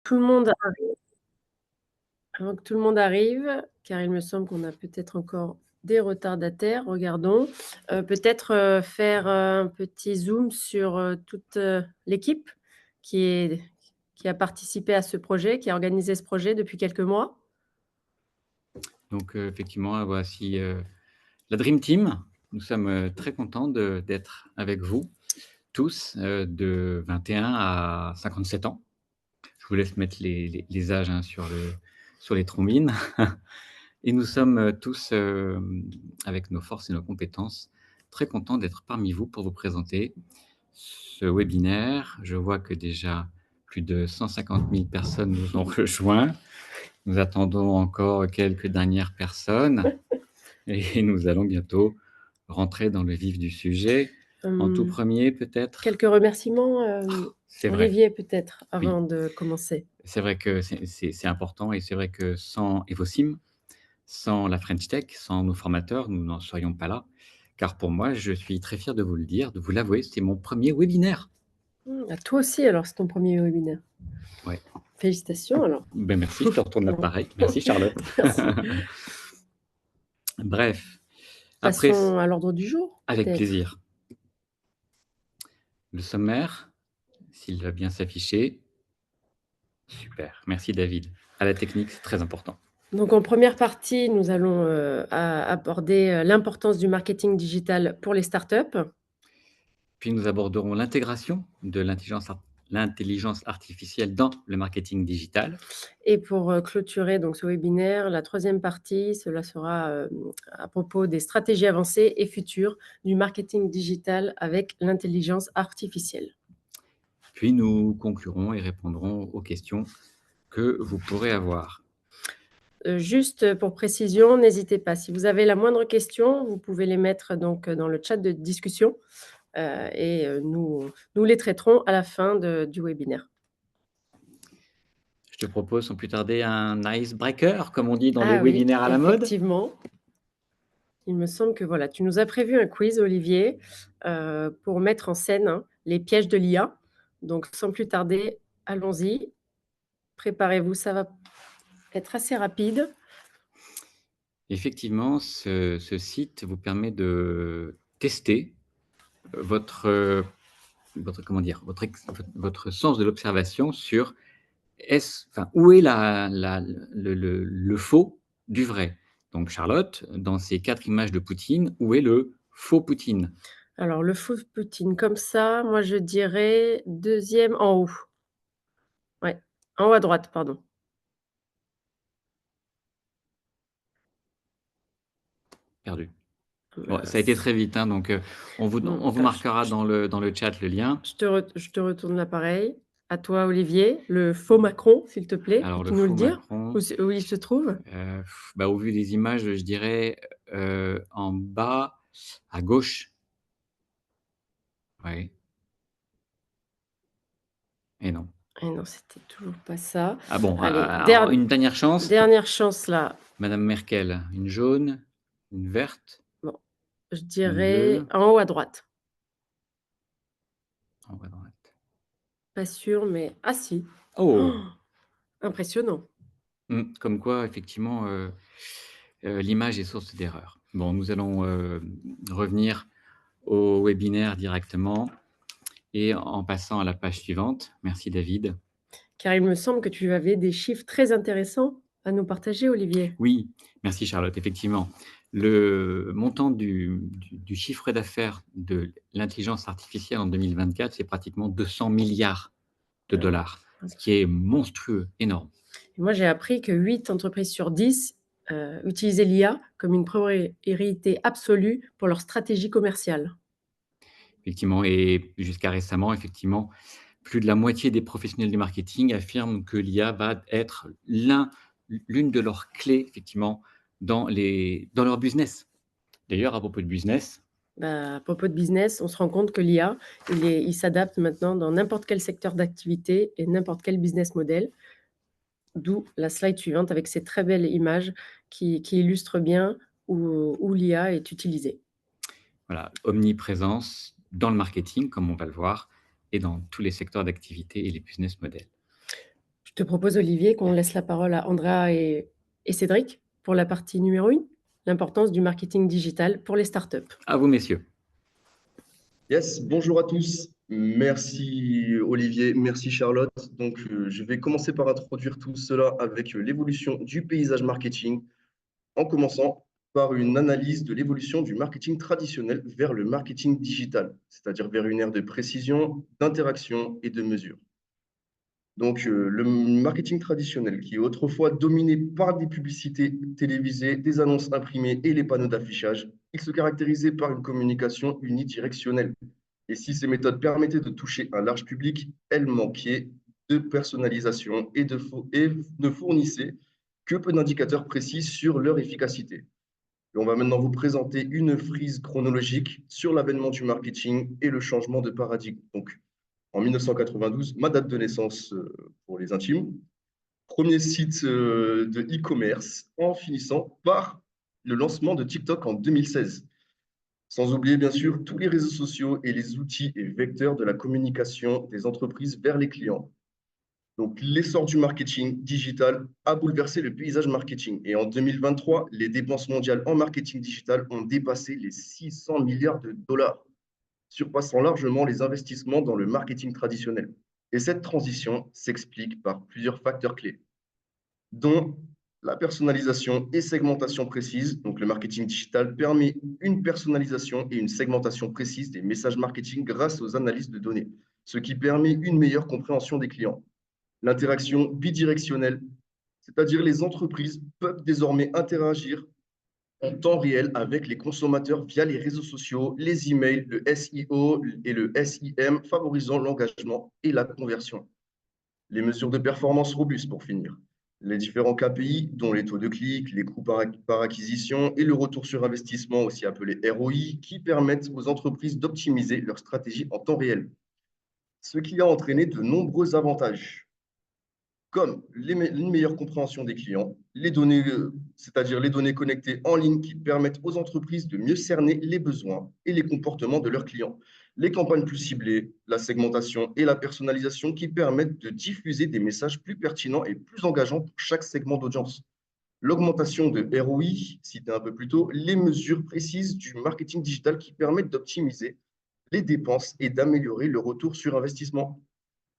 tout le monde avant que tout le monde arrive, car il me semble qu'on a peut-être encore des retardataires, regardons. Peut-être, faire, un petit zoom sur, toute, l'équipe qui est qui a participé à ce projet, qui a organisé ce projet depuis quelques mois. Donc, effectivement, voici, la dream team. Nous sommes, très contents d'être avec vous tous, de 21 à 57 ans. Je vous laisse mettre les âges, hein, sur les trombines. Et nous sommes, tous, avec nos forces et nos compétences, très contents d'être parmi vous pour vous présenter ce webinaire. Je vois que déjà plus de 150 000 personnes nous ont rejoints. Nous attendons encore quelques dernières personnes et nous allons bientôt rentrer dans le vif du sujet. En tout Hem, premier, peut-être? Quelques remerciements, C'est vrai, Olivier, peut-être, oui. avant de commencer? C'est vrai que c'est important et c'est vrai que sans Evosim, sans la French Tech, sans nos formateurs, nous n'en serions pas là. Car pour moi, je suis très fier de vous le dire, de vous l'avouer, c'est mon premier webinaire. À toi aussi alors, c'est ton premier webinaire. Ouais. Félicitations alors. Ben merci, je te retourne l'appareil. Merci Charlotte. Merci. Bref, après Passons à l'ordre du jour, avec peut-être? plaisir. Le sommaire, s'il va bien s'afficher. Super, merci David. À la technique, c'est très important. Donc en première partie, nous allons, aborder, l'importance du marketing digital pour les startups. Puis nous aborderons l'intégration de l'intelligence artificielle dans le marketing digital. Et pour, clôturer donc ce webinaire, la troisième partie, cela sera, à propos des stratégies avancées et futures du marketing digital avec l'intelligence artificielle. Puis nous conclurons et répondrons aux questions que vous pourrez avoir. Juste pour précision, n'hésitez pas, si vous avez la moindre question, vous pouvez les mettre donc, dans le chat de discussion, nous les traiterons à la fin du webinaire. Je te propose sans plus tarder un icebreaker, comme on dit dans les Ah oui, webinaires à la mode. effectivement. Il me semble que voilà, tu nous as prévu un quiz, Olivier, pour mettre en scène, hein, les pièges de l'IA. Donc sans plus tarder, allons-y. Préparez-vous, ça va être assez rapide. Effectivement, ce site vous permet de tester votre, comment dire? Votre sens de l'observation sur où est le faux du vrai? Donc Charlotte, dans ces 4 images de Poutine, où est le faux Poutine? Alors le faux Poutine comme ça, moi je dirais deuxième en haut. Ouais, en haut à droite, pardon. Perdu. Bon, ça a été Mince. très vite, hein, donc Bon, on vous marquera dans le chat le lien. je te retourne l'appareil. À toi, Olivier. Le faux Macron, s'il te plaît. Alors le Peux-tu nous le faux dire? Macron, Où il se trouve? bah, au vu des images, je dirais, en bas à gauche. Ouais, et non. Et non, c'était toujours pas ça. Ah bon, Allez, alors une dernière chance. dernière chance là. Madame Merkel, une jaune, une verte, Bon, je une dirais bleue, en haut à droite. en bas à droite. Pas sûr, mais ah si! Oh! Impressionnant. Comme quoi effectivement, l'image est source d'erreur. Bon, nous allons, revenir au webinaire directement et en passant à la page suivante. Merci David. Car il me semble que tu avais des chiffres très intéressants à nous partager, Olivier. Oui, merci Charlotte. Effectivement, le montant du chiffre d'affaires de l'intelligence artificielle en 2024, c'est pratiquement 200 milliards de Ah oui. dollars, ce qui est monstrueux, énorme. Et moi, j'ai appris que 8 entreprises sur 10 utilisaient l'IA comme une priorité absolue pour leur stratégie commerciale. Effectivement, et jusqu'à récemment, effectivement, plus de la moitié des professionnels du marketing affirment que l'IA va être l'une de leurs clés, effectivement, dans leur business. D'ailleurs, à propos de business, Bah, à propos de business, on se rend compte que l'IA, il s'adapte maintenant dans n'importe quel secteur d'activité et n'importe quel business model. D'où la slide suivante avec ces très belles images qui illustrent bien où l'IA est utilisée. voilà, omniprésence dans le marketing, comme on va le voir, et dans tous les secteurs d'activité et les business models. te propose, Olivier, qu'on laisse la parole à Andrea et Cédric pour la partie numéro 1, l'importance du marketing digital pour les startups. À vous, messieurs. Yes, bonjour à tous. Merci Olivier, merci Charlotte. Donc, je vais commencer par introduire tout cela avec l'évolution du paysage marketing, en commençant par une analyse de l'évolution du marketing traditionnel vers le marketing digital, c'est-à-dire vers une ère de précision, d'interaction et de mesure. Donc, le marketing traditionnel, qui est autrefois dominé par des publicités télévisées, des annonces imprimées et les panneaux d'affichage, il se caractérisait par une communication unidirectionnelle. Et si ces méthodes permettaient de toucher un large public, elles manquaient de personnalisation et ne fournissaient que peu d'indicateurs précis sur leur efficacité. Et on va maintenant vous présenter une frise chronologique sur l'avènement du marketing et le changement de paradigme. Donc, en 1992, ma date de naissance pour les intimes, premier site de e-commerce, en finissant par le lancement de TikTok en 2016. Sans oublier, bien sûr, tous les réseaux sociaux et les outils et vecteurs de la communication des entreprises vers les clients. Donc, l'essor du marketing digital a bouleversé le paysage marketing. Et en 2023, les dépenses mondiales en marketing digital ont dépassé les 600 milliards de dollars, surpassant largement les investissements dans le marketing traditionnel. Et cette transition s'explique par plusieurs facteurs clés, dont la personnalisation et segmentation précise. Donc, le marketing digital permet une personnalisation et une segmentation précise des messages marketing grâce aux analyses de données, ce qui permet une meilleure compréhension des clients. L'interaction bidirectionnelle, c'est-à-dire les entreprises peuvent désormais interagir en temps réel avec les consommateurs via les réseaux sociaux, les emails, le SEO et le SEM, favorisant l'engagement et la conversion. Les mesures de performance robustes, pour finir. Les différents KPI, dont les taux de clic, les coûts par acquisition et le retour sur investissement, aussi appelé ROI, qui permettent aux entreprises d'optimiser leur stratégie en temps réel. Ce qui a entraîné de nombreux avantages, comme une meilleure compréhension des clients, les données, c'est-à-dire les données connectées en ligne qui permettent aux entreprises de mieux cerner les besoins et les comportements de leurs clients, les campagnes plus ciblées, la segmentation et la personnalisation qui permettent de diffuser des messages plus pertinents et plus engageants pour chaque segment d'audience. L'augmentation de ROI, cité un peu plus tôt, les mesures précises du marketing digital qui permettent d'optimiser les dépenses et d'améliorer le retour sur investissement.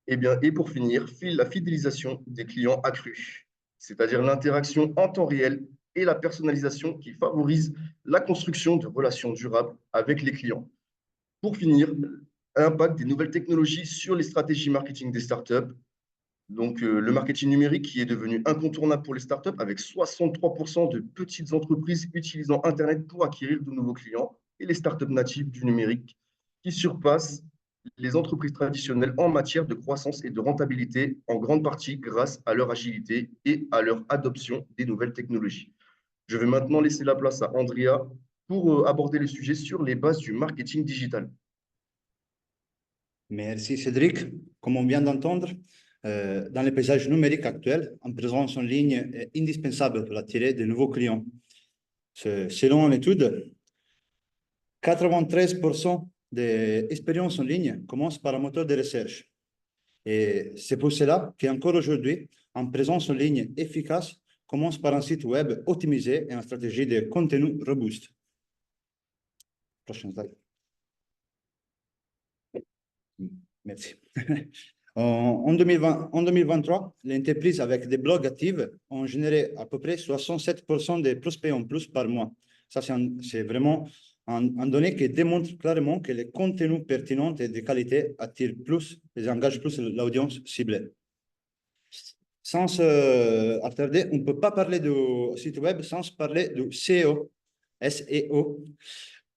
Et pour finir, la fidélisation des clients accrue, c'est-à-dire l'interaction en temps réel et la personnalisation qui favorise la construction de relations durables avec les clients. Pour finir, l'impact des nouvelles technologies sur les stratégies marketing des startups. Donc, le marketing numérique qui est devenu incontournable pour les startups avec 63% de petites entreprises utilisant Internet pour acquérir de nouveaux clients et les startups natives du numérique qui surpassent les entreprises traditionnelles en matière de croissance et de rentabilité, en grande partie grâce à leur agilité et à leur adoption des nouvelles technologies. Je vais maintenant laisser la place à Andrea pour aborder le sujet sur les bases du marketing digital. Merci Cédric. Comme on vient d'entendre, dans le paysage numérique actuel, une présence en ligne est indispensable pour attirer de nouveaux clients. Selon l'étude, 93% des expériences en ligne commencent par un moteur de recherche. Et c'est pour cela qu'encore aujourd'hui, une présence en ligne efficace commence par un site web optimisé et une stratégie de contenu robuste. Prochaine slide. Merci. En 2023, les entreprises avec des blogs actifs ont généré à peu près 67% de prospects en plus par mois. Ça, c'est vraiment un donné qui démontre clairement que les contenus pertinents et de qualité attirent plus et engagent plus l'audience ciblée. Sans attarder, on ne peut pas parler du site web sans parler du SEO. SEO.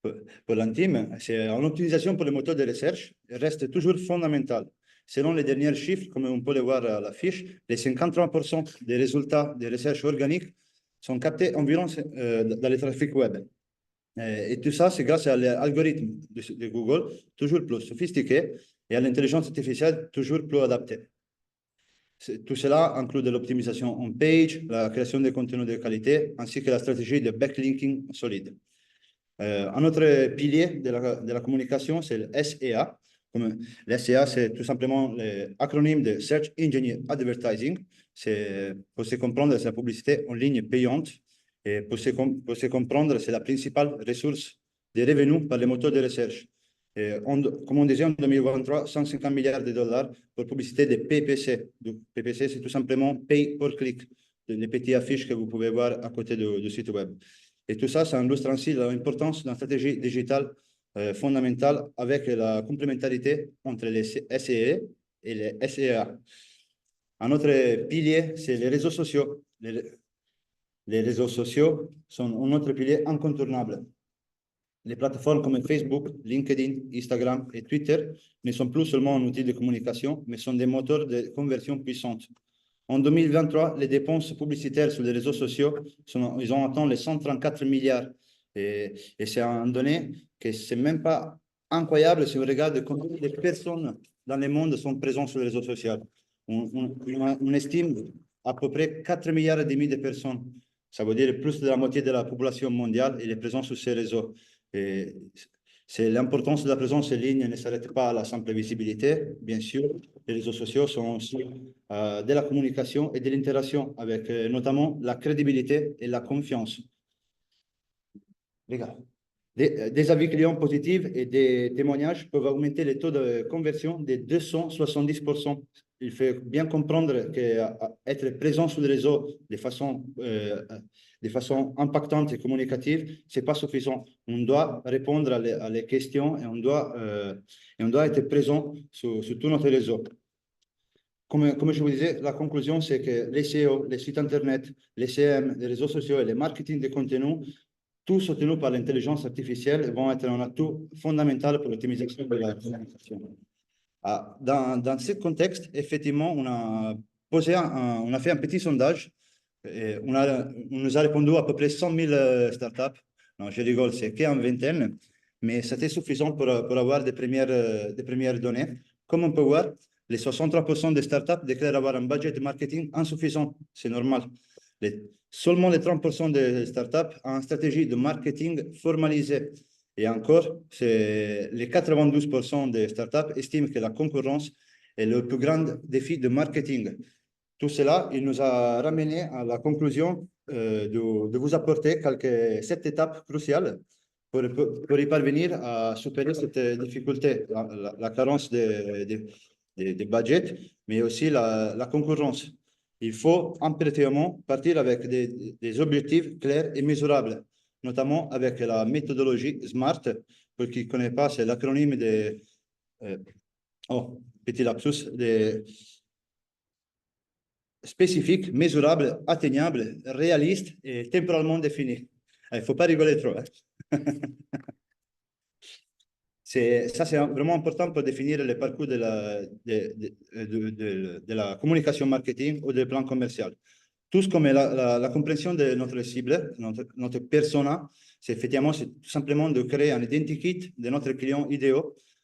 Pour l'intime, c'est une optimisation pour les moteurs de recherche, reste toujours fondamentale. Selon les derniers chiffres, comme on peut le voir à l'affiche, les 53% des résultats de recherche organique sont captés environ dans le trafic web. Et tout ça, c'est grâce à l'algorithme de Google, toujours plus sophistiqué, et à l'intelligence artificielle, toujours plus adaptée. Tout cela inclut de l'optimisation on page, la création de contenus de qualité, ainsi que la stratégie de backlinking solide. Un autre pilier de la communication, c'est le SEA, Comme l'SEA, c'est tout simplement l'acronyme de Search Engine Advertising. C'est, pour se comprendre, c'est la publicité en ligne payante. Et pour se comprendre, c'est la principale ressource des revenus par les moteurs de recherche. Et comme on disait, en 2023, 150 milliards de dollars pour publicité de PPC. Donc, PPC, c'est tout simplement Pay per Click, les petites affiches que vous pouvez voir à côté du site web. Et tout ça, ça illustre ainsi l'importance d'une stratégie digitale fondamentale avec la complémentarité entre les SEE et les SEA. Un autre pilier, c'est les réseaux sociaux. Les réseaux sociaux sont un autre pilier incontournable. Les plateformes comme Facebook, LinkedIn, Instagram et Twitter ne sont plus seulement un outil de communication, mais sont des moteurs de conversion puissantes. En 2023, les dépenses publicitaires sur les réseaux sociaux, ils ont atteint les 134 milliards. Et c'est un donné que c'est même pas incroyable si on regarde combien de personnes dans le monde sont présentes sur les réseaux sociaux. On estime à peu près 4 milliards et demi de personnes. Ça veut dire plus de la moitié de la population mondiale est présente sur ces réseaux. Et c'est l'importance de la présence en ligne ne s'arrête pas à la simple visibilité, bien sûr. Les réseaux sociaux sont aussi de la communication et de l'interaction avec notamment la crédibilité et la confiance. Regarde. Des avis clients positifs et des témoignages peuvent augmenter les taux de conversion de 270%. Il faut bien comprendre qu'être présent sur le réseau de façon impactante et communicative, ce n'est pas suffisant. On doit répondre à les questions et on doit être présent sur tout notre réseau. Comme je vous disais, la conclusion, c'est que les SEO, les sites Internet, les CM, les réseaux sociaux et les marketing de contenu, tous soutenus par l'intelligence artificielle, vont être un atout fondamental pour l'optimisation de la communication. Dans ce contexte, effectivement, on a fait un petit sondage. Et on nous a répondu à peu près 100 000 startups. Non, je rigole, c'est qu'une vingtaine, mais c'était suffisant pour avoir des premières données. Comme on peut voir, les 63% des startups déclarent avoir un budget de marketing insuffisant. C'est normal. Seulement les 30% des startups ont une stratégie de marketing formalisée. Et encore, les 92% des startups estiment que la concurrence est le plus grand défi de marketing. Tout cela, il nous a ramené à la conclusion de vous apporter 7 étapes cruciales pour y parvenir à supérer cette difficulté, la carence des budgets, mais aussi la concurrence. Il faut impérativement partir avec des objectifs clairs et mesurables, notamment avec la méthodologie SMART. Pour qui ne connaît pas, c'est l'acronyme petit lapsus, spécifique, mesurable, atteignable, réaliste et temporellement défini. Il ne faut pas rigoler trop. Ça, c'est vraiment important pour définir le parcours de la communication marketing ou du plan commercial. Tout comme la compréhension de notre cible, notre persona, c'est effectivement tout simplement de créer un identikit de notre client idéal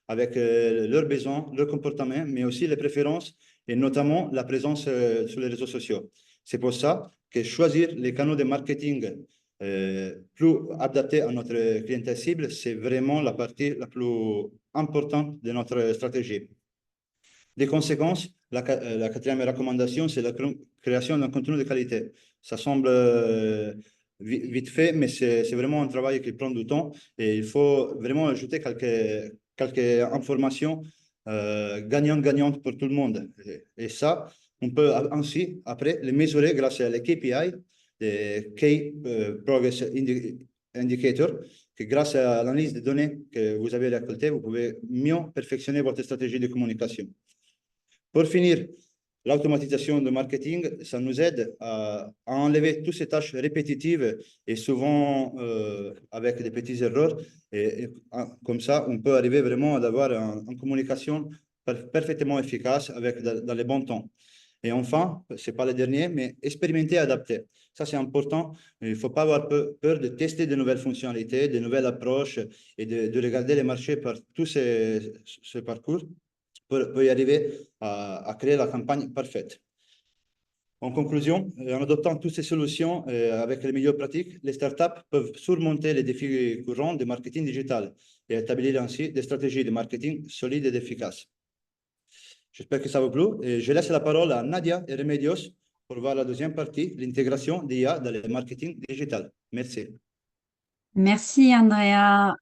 avec leurs besoins, leurs comportements, mais aussi les préférences et notamment la présence sur les réseaux sociaux. C'est pour ça que choisir les canaux de marketing plus adaptés à notre clientèle cible, c'est vraiment la partie la plus importante de notre stratégie. Des conséquences, la quatrième recommandation, c'est la création d'un contenu de qualité. Ça semble vite fait, mais c'est vraiment un travail qui prend du temps et il faut vraiment ajouter quelques informations gagnantes pour tout le monde. Et ça, on peut ainsi, après, les mesurer grâce à les KPI, les Key Progress Indicator, que grâce à l'analyse des données que vous avez récoltées, vous pouvez mieux perfectionner votre stratégie de communication. Pour finir, l'automatisation de marketing, ça nous aide à enlever toutes ces tâches répétitives et souvent avec des petites erreurs. Et comme ça, on peut arriver vraiment à avoir une communication parfaitement efficace avec dans les bons temps. Et enfin, ce n'est pas le dernier, mais expérimenter et adapter. Ça, c'est important. Il ne faut pas avoir peur de tester de nouvelles fonctionnalités, de nouvelles approches et de regarder les marchés par tous ce parcours pour y arriver à créer la campagne parfaite. En conclusion, en adoptant toutes ces solutions avec les meilleures pratiques, les startups peuvent surmonter les défis courants du marketing digital et établir ainsi des stratégies de marketing solides et efficaces. J'espère que ça vous plu et je laisse la parole à Nadia et Remedios pour voir la deuxième partie, l'intégration d'IA dans le marketing digital. Merci. Merci Andrea,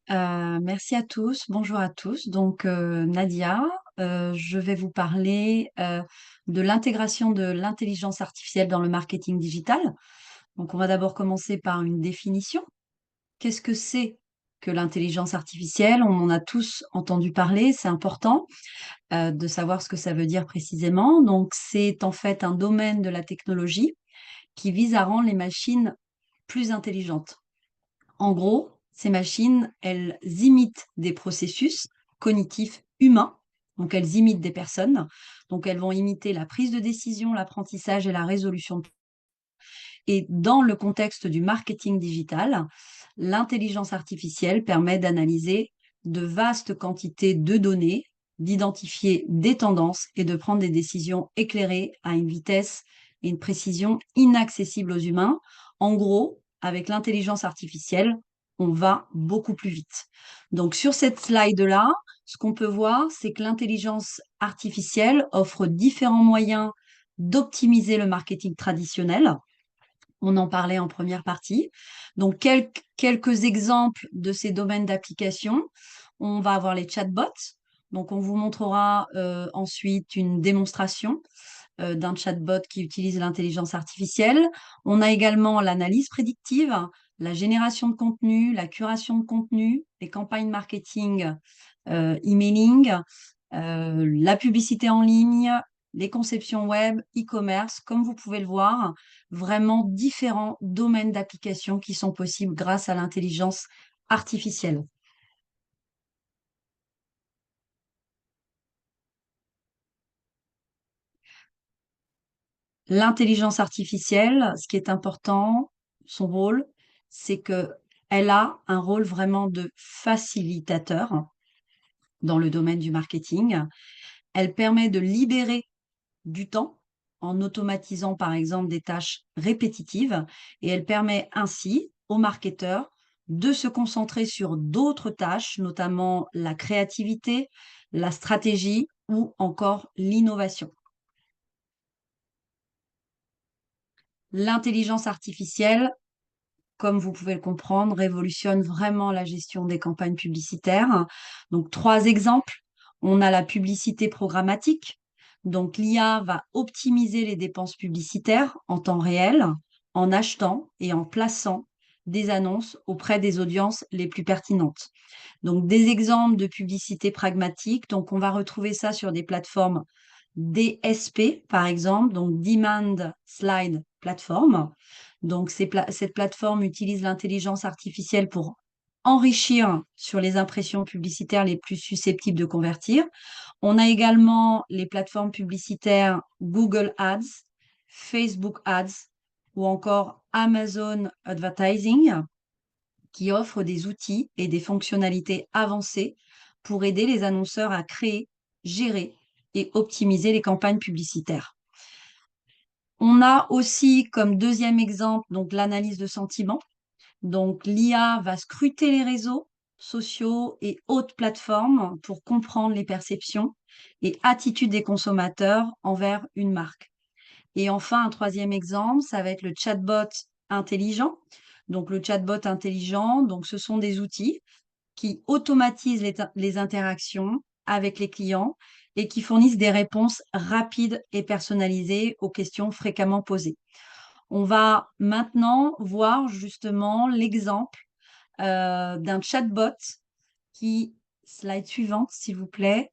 merci à tous, bonjour à tous. Donc Nadia, je vais vous parler de l'intégration de l'intelligence artificielle dans le marketing digital. Donc on va d'abord commencer par une définition. Qu'est-ce que c'est que l'intelligence artificielle? On en a tous entendu parler, c'est important de savoir ce que ça veut dire précisément. Donc c'est en fait un domaine de la technologie qui vise à rendre les machines plus intelligentes. En gros, ces machines, elles imitent des processus cognitifs humains, donc elles imitent des personnes, donc elles vont imiter la prise de décision, l'apprentissage et la résolution. Et dans le contexte du marketing digital, l'intelligence artificielle permet d'analyser de vastes quantités de données, d'identifier des tendances et de prendre des décisions éclairées à une vitesse et une précision inaccessibles aux humains. En gros, avec l'intelligence artificielle, on va beaucoup plus vite. Donc sur cette slide-là, ce qu'on peut voir, c'est que l'intelligence artificielle offre différents moyens d'optimiser le marketing traditionnel. On en parlait en première partie. Donc, quelques exemples de ces domaines d'application. On va avoir les chatbots. Donc, on vous montrera ensuite une démonstration d'un chatbot qui utilise l'intelligence artificielle. On a également l'analyse prédictive, la génération de contenu, la curation de contenu, les campagnes marketing, emailing, la publicité en ligne, les conceptions web, e-commerce, comme vous pouvez le voir, vraiment différents domaines d'application qui sont possibles grâce à l'intelligence artificielle. L'intelligence artificielle, ce qui est important, son rôle, c'est qu'elle a un rôle vraiment de facilitateur dans le domaine du marketing. Elle permet de libérer du temps en automatisant par exemple des tâches répétitives et elle permet ainsi aux marketeurs de se concentrer sur d'autres tâches, notamment la créativité, la stratégie ou encore l'innovation. L'intelligence artificielle, comme vous pouvez le comprendre, révolutionne vraiment la gestion des campagnes publicitaires. Donc, 3 exemples. On a la publicité programmatique. Donc, l'IA va optimiser les dépenses publicitaires en temps réel, en achetant et en plaçant des annonces auprès des audiences les plus pertinentes. Donc, des exemples de publicité pragmatique. Donc, on va retrouver ça sur des plateformes DSP, par exemple, donc Demand Slide Platform. Donc, cette plateforme utilise l'intelligence artificielle pour enrichir sur les impressions publicitaires les plus susceptibles de convertir. On a également les plateformes publicitaires Google Ads, Facebook Ads ou encore Amazon Advertising qui offrent des outils et des fonctionnalités avancées pour aider les annonceurs à créer, gérer et optimiser les campagnes publicitaires. On a aussi comme deuxième exemple donc l'analyse de sentiments. Donc l'IA va scruter les réseaux sociaux et autres plateformes pour comprendre les perceptions et attitudes des consommateurs envers une marque. Et enfin, un troisième exemple, ça va être le chatbot intelligent. Donc le chatbot intelligent, donc ce sont des outils qui automatisent les interactions avec les clients et qui fournissent des réponses rapides et personnalisées aux questions fréquemment posées. On va maintenant voir justement l'exemple d'un chatbot slide suivante s'il vous plaît.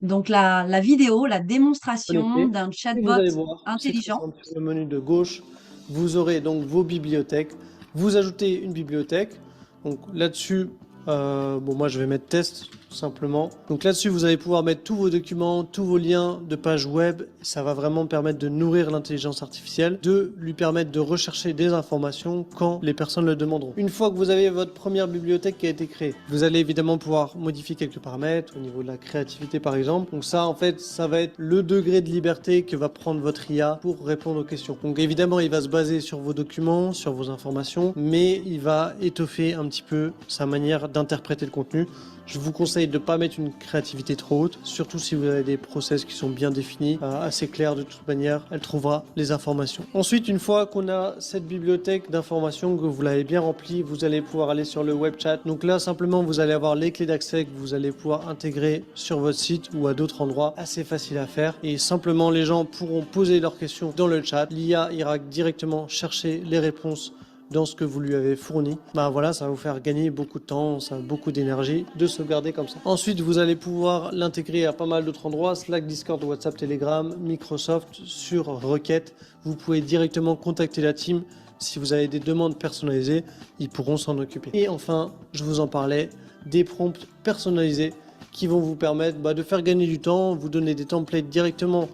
Donc la vidéo, la démonstration d'un chatbot vous allez voir, intelligent. C'est très simple, sur le menu de gauche, vous aurez donc vos bibliothèques. Vous ajoutez une bibliothèque. Donc là-dessus, bon moi je vais mettre test tout simplement. Donc là-dessus, vous allez pouvoir mettre tous vos documents, tous vos liens de pages web. Ça va vraiment permettre de nourrir l'intelligence artificielle, de lui permettre de rechercher des informations quand les personnes le demanderont. Une fois que vous avez votre première bibliothèque qui a été créée, vous allez évidemment pouvoir modifier quelques paramètres au niveau de la créativité par exemple. Donc ça, en fait, ça va être le degré de liberté que va prendre votre IA pour répondre aux questions. Donc évidemment, il va se baser sur vos documents, sur vos informations, mais il va étoffer un petit peu sa manière d'interpréter le contenu. Je vous conseille de ne pas mettre une créativité trop haute, surtout si vous avez des process qui sont bien définis, assez clairs de toute manière, elle trouvera les informations. Ensuite, une fois qu'on a cette bibliothèque d'informations, que vous l'avez bien remplie, vous allez pouvoir aller sur le web chat. Donc là, simplement, vous allez avoir les clés d'accès que vous allez pouvoir intégrer sur votre site ou à d'autres endroits, assez facile à faire. Et simplement, les gens pourront poser leurs questions dans le chat. L'IA ira directement chercher les réponses dans ce que vous lui avez fourni. Voilà, ça va vous faire gagner beaucoup de temps, ça a beaucoup d'énergie de sauvegarder comme ça. Ensuite, vous allez pouvoir l'intégrer à pas mal d'autres endroits, Slack, Discord, WhatsApp, Telegram, Microsoft, sur requête. Vous pouvez directement contacter la team. Si vous avez des demandes personnalisées, ils pourront s'en occuper. Et enfin, je vous en parlais, des prompts personnalisés qui vont vous permettre de faire gagner du temps, vous donner des templates directement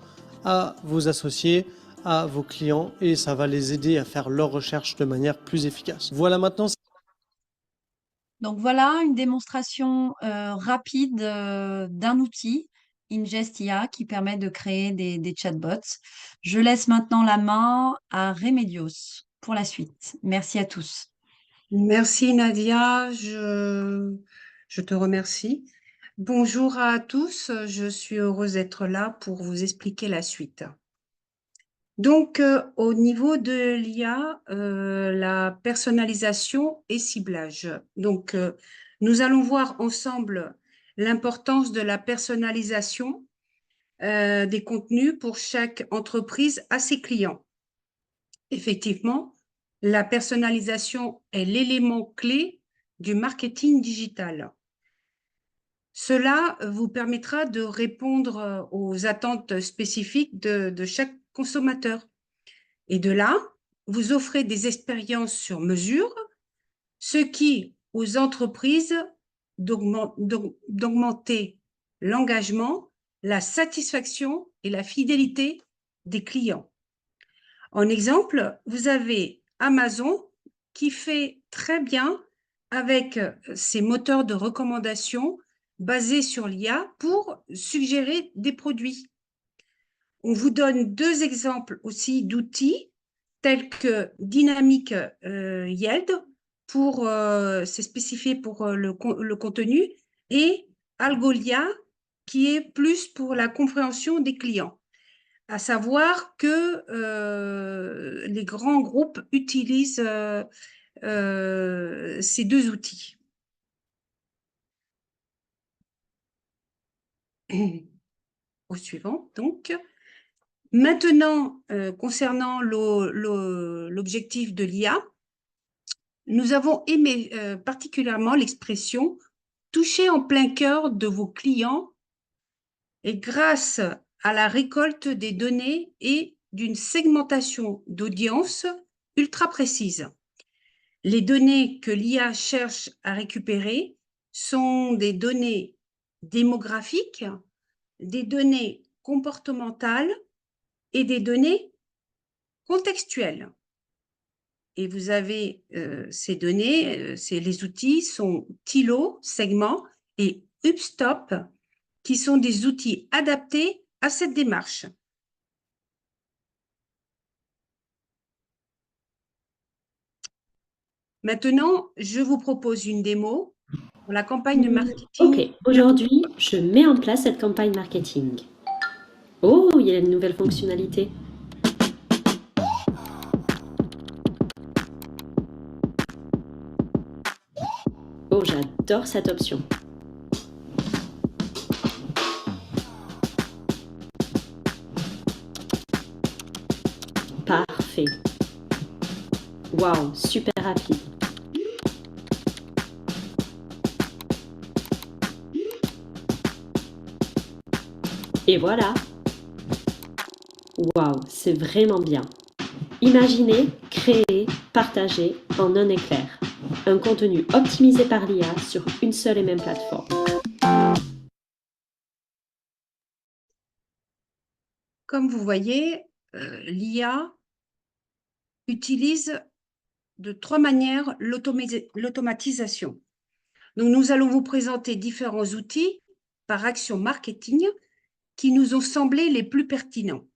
à vos associés, à vos clients, et ça va les aider à faire leurs recherches de manière plus efficace. Voilà maintenant. Donc voilà une démonstration rapide d'un outil, Ingest IA, qui permet de créer des chatbots. Je laisse maintenant la main à Remedios pour la suite. Merci à tous. Merci Nadia, je te remercie. Bonjour à tous, je suis heureuse d'être là pour vous expliquer la suite. Donc, au niveau de l'IA, la personnalisation et ciblage. Donc, nous allons voir ensemble l'importance de la personnalisation des contenus pour chaque entreprise à ses clients. Effectivement, la personnalisation est l'élément clé du marketing digital. Cela vous permettra de répondre aux attentes spécifiques de chaque consommateur. Et de là, vous offrez des expériences sur mesure, ce qui, aux entreprises, d'augmenter l'engagement, la satisfaction et la fidélité des clients. En exemple, vous avez Amazon qui fait très bien avec ses moteurs de recommandation basés sur l'IA pour suggérer des produits. On vous donne deux exemples aussi d'outils tels que Dynamic Yield, c'est spécifié pour le contenu, et Algolia, qui est plus pour la compréhension des clients. À savoir que les grands groupes utilisent ces deux outils. Au suivant, donc. Maintenant, concernant l'objectif de l'IA, nous avons aimé particulièrement l'expression « toucher en plein cœur de vos clients » et grâce à la récolte des données et d'une segmentation d'audience ultra précise. Les données que l'IA cherche à récupérer sont des données démographiques, des données comportementales et des données contextuelles. Et vous avez ces données, les outils sont Tilo, Segment et Upstop, qui sont des outils adaptés à cette démarche. Maintenant, je vous propose une démo pour la campagne de marketing. Ok, aujourd'hui, je mets en place cette campagne marketing. Oh, il y a une nouvelle fonctionnalité. Oh, j'adore cette option. Parfait. Waouh, super rapide. Et voilà. Waouh, c'est vraiment bien. Imaginez, créer, partager en un éclair. Un contenu optimisé par l'IA sur une seule et même plateforme. comme vous voyez, l'IA utilise de 3 manières l'automatisation. Donc, nous allons vous présenter différents outils par action marketing qui nous ont semblé les plus pertinents.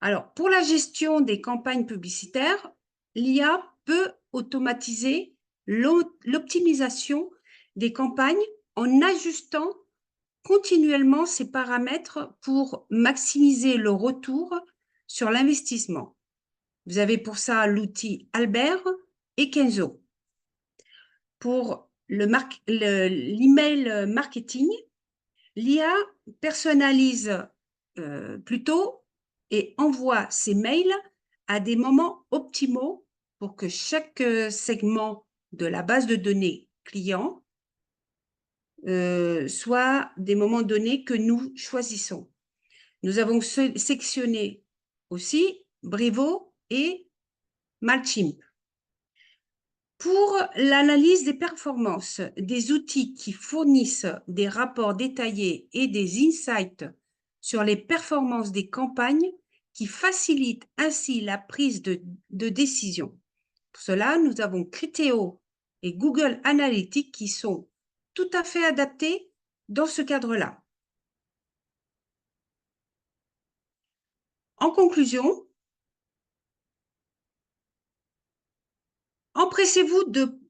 Alors, pour la gestion des campagnes publicitaires, l'IA peut automatiser l'optimisation des campagnes en ajustant continuellement ces paramètres pour maximiser le retour sur l'investissement. Vous avez pour ça l'outil Albert et Kenzo. Pour l'email marketing, l'IA personnalise plutôt et envoie ses mails à des moments optimaux pour que chaque segment de la base de données client soit des moments donnés que nous choisissons. Nous avons sectionné aussi Brivo et Mailchimp. Pour l'analyse des performances, des outils qui fournissent des rapports détaillés et des insights sur les performances des campagnes qui facilitent ainsi la prise de décision. Pour cela, nous avons Criteo et Google Analytics qui sont tout à fait adaptés dans ce cadre-là. En conclusion, empressez-vous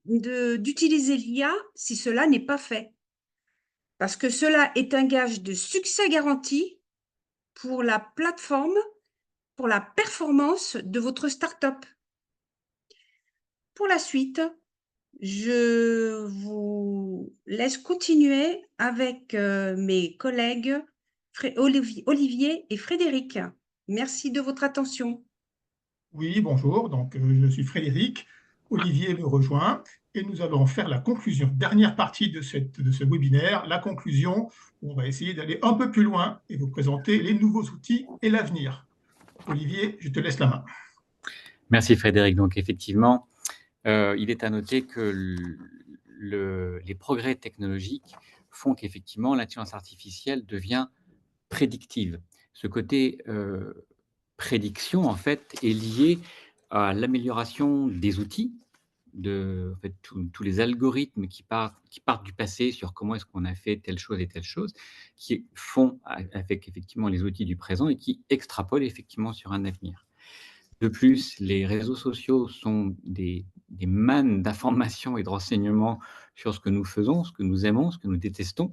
d'utiliser l'IA si cela n'est pas fait, parce que cela est un gage de succès garanti pour la plateforme, pour la performance de votre start-up. Pour la suite, je vous laisse continuer avec mes collègues Olivier et Frédéric. Merci de votre attention. Oui, bonjour, donc je suis Frédéric, Olivier me rejoint et nous allons faire la conclusion, dernière partie de ce webinaire, la conclusion où on va essayer d'aller un peu plus loin et vous présenter les nouveaux outils et l'avenir. Olivier, je te laisse la main. Merci Frédéric. Donc effectivement, il est à noter que les progrès technologiques font qu'effectivement l'intelligence artificielle devient prédictive. Ce côté prédiction, en fait, est lié à l'amélioration des outils, en fait, tous les algorithmes qui partent du passé sur comment est-ce qu'on a fait telle chose et telle chose, qui font avec effectivement les outils du présent et qui extrapolent effectivement sur un avenir. De plus, les réseaux sociaux sont des mannes d'informations et de renseignements sur ce que nous faisons, ce que nous aimons, ce que nous détestons.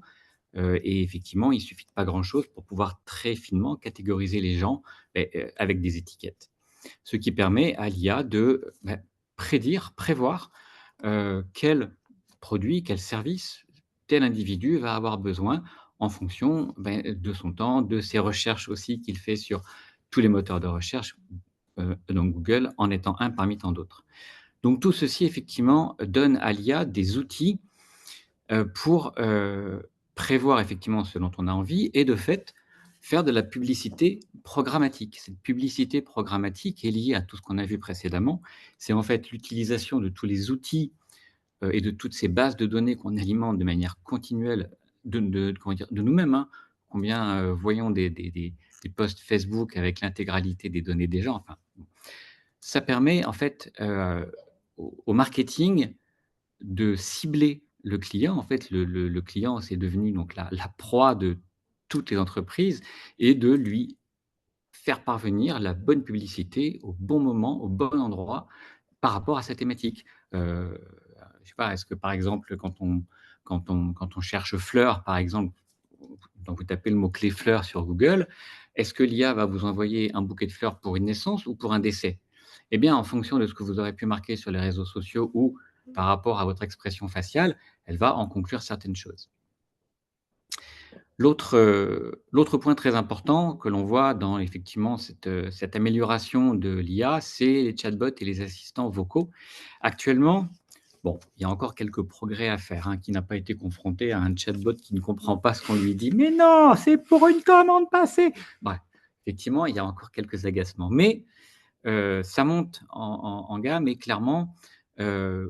Et effectivement, il ne suffit de pas grand-chose pour pouvoir très finement catégoriser les gens avec des étiquettes. Ce qui permet à l'IA de prévoir quel produit, quel service tel individu va avoir besoin en fonction de son temps, de ses recherches aussi qu'il fait sur tous les moteurs de recherche, donc Google en étant un parmi tant d'autres. Donc tout ceci, effectivement, donne à l'IA des outils pour prévoir effectivement ce dont on a envie et de fait, faire de la publicité programmatique. Cette publicité programmatique est liée à tout ce qu'on a vu précédemment. C'est en fait l'utilisation de tous les outils et de toutes ces bases de données qu'on alimente de manière continuelle de nous-mêmes. Hein. Combien voyons des posts Facebook avec l'intégralité des données des gens. Enfin, ça permet en fait au marketing de cibler le client. En fait, le client, c'est devenu donc la proie de toutes les entreprises et de lui faire parvenir la bonne publicité au bon moment, au bon endroit par rapport à sa thématique. Je sais pas, est-ce que par exemple, quand on cherche fleurs, par exemple, donc vous tapez le mot-clé fleurs sur Google, est-ce que l'IA va vous envoyer un bouquet de fleurs pour une naissance ou pour un décès? Eh bien, en fonction de ce que vous aurez pu marquer sur les réseaux sociaux ou par rapport à votre expression faciale, elle va en conclure certaines choses. L'autre point très important que l'on voit dans effectivement cette amélioration de l'IA, c'est les chatbots et les assistants vocaux. Actuellement, bon, il y a encore quelques progrès à faire. Hein, qui n'a pas été confronté à un chatbot qui ne comprend pas ce qu'on lui dit. Mais non, c'est pour une commande passée. Bref, effectivement, il y a encore quelques agacements. Mais ça monte en gamme et clairement,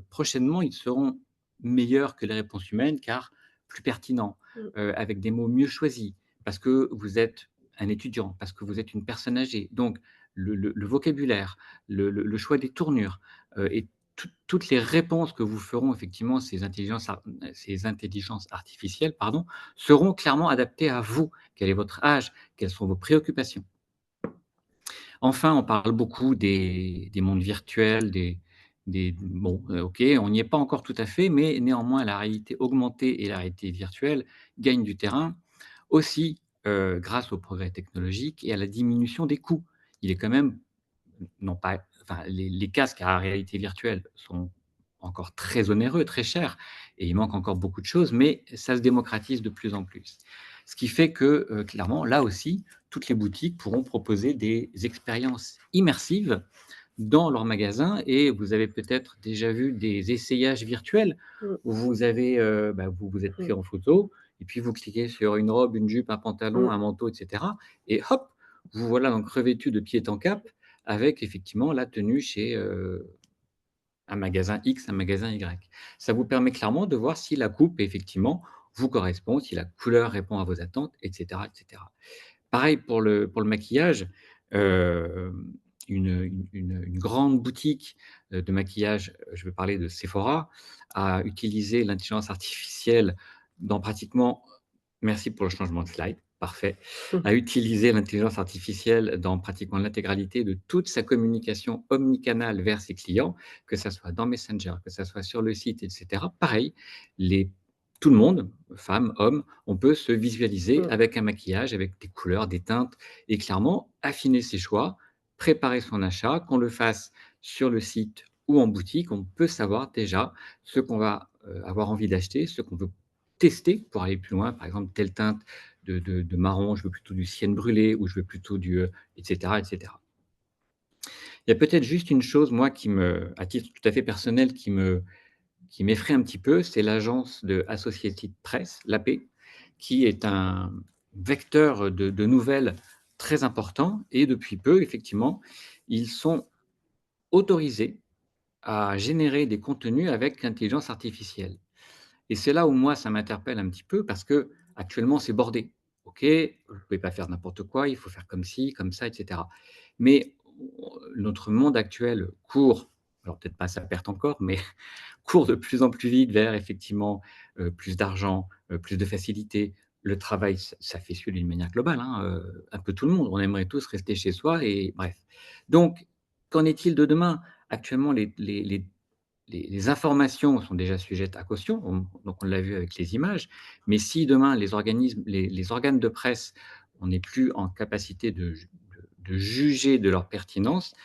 prochainement, ils seront meilleurs que les réponses humaines car plus pertinents, avec des mots mieux choisis, parce que vous êtes un étudiant, parce que vous êtes une personne âgée. Donc, le vocabulaire, le choix des tournures et toutes les réponses que vous feront effectivement ces intelligences artificielles, pardon, seront clairement adaptées à vous. Quel est votre âge? Quelles sont vos préoccupations? Enfin, on parle beaucoup des mondes virtuels, bon, OK, on n'y est pas encore tout à fait, mais néanmoins la réalité augmentée et la réalité virtuelle gagnent du terrain aussi, grâce au progrès technologique et à la diminution des coûts. Il est quand même non pas enfin les casques à réalité virtuelle sont encore très onéreux, très chers et il manque encore beaucoup de choses, mais ça se démocratise de plus en plus. Ce qui fait que, clairement, là aussi, toutes les boutiques pourront proposer des expériences immersives dans leur magasin et vous avez peut-être déjà vu des essayages virtuels Mmh. où vous avez, vous vous êtes pris Mmh. en photo et puis vous cliquez sur une robe, une jupe, un pantalon, Mmh. un manteau et cetera et hop, vous voilà donc revêtu de pied en cap avec effectivement la tenue chez, un magasin X, un magasin Y. Ça vous permet clairement de voir si la coupe effectivement vous correspond, si la couleur répond à vos attentes et cetera et cetera. Pareil pour le maquillage, une grande boutique, de maquillage, je veux parler de Sephora, a utilisé l'intelligence artificielle dans pratiquement merci pour le changement de slide, parfait. Mmh. A utilisé l'intelligence artificielle dans pratiquement l'intégralité de toute sa communication omnicanale vers ses clients, que ça soit dans Messenger, que ça soit sur le site et cetera. Pareil, les tout le monde, femmes, hommes, on peut se visualiser Mmh. avec un maquillage, avec des couleurs, des teintes et clairement affiner ses choix, préparer son achat, qu'on le fasse sur le site ou en boutique, on peut savoir déjà ce qu'on va, avoir envie d'acheter, ce qu'on veut tester pour aller plus loin. Par exemple, telle teinte de marron, je veux plutôt du ciel brûlé ou je veux plutôt du, et cetera et cetera. Il y a peut-être juste une chose, moi, à titre tout à fait personnel, qui m'effraie un petit peu, c'est l'agence de Associated Press, l'AP, qui est un vecteur de nouvelles très important et depuis peu, effectivement, ils sont autorisés à générer des contenus avec l'intelligence artificielle et c'est là où moi, ça m'interpelle un petit peu parce qu'actuellement, c'est bordé. OK, vous ne pouvez pas faire n'importe quoi, il faut faire comme ci, comme ça et cetera. Mais notre monde actuel court, alors peut-être pas à sa perte encore, mais court de plus en plus vite vers effectivement, plus d'argent, plus de facilité. Le travail, ça fait suer d'une manière globale, hein, un peu tout le monde. On aimerait tous rester chez soi et bref. Donc, qu'en est-il de demain? Actuellement, les informations sont déjà sujettes à caution, donc on l'a vu avec les images, mais si demain les organes de presse, on n'est plus en capacité de juger de leur pertinence,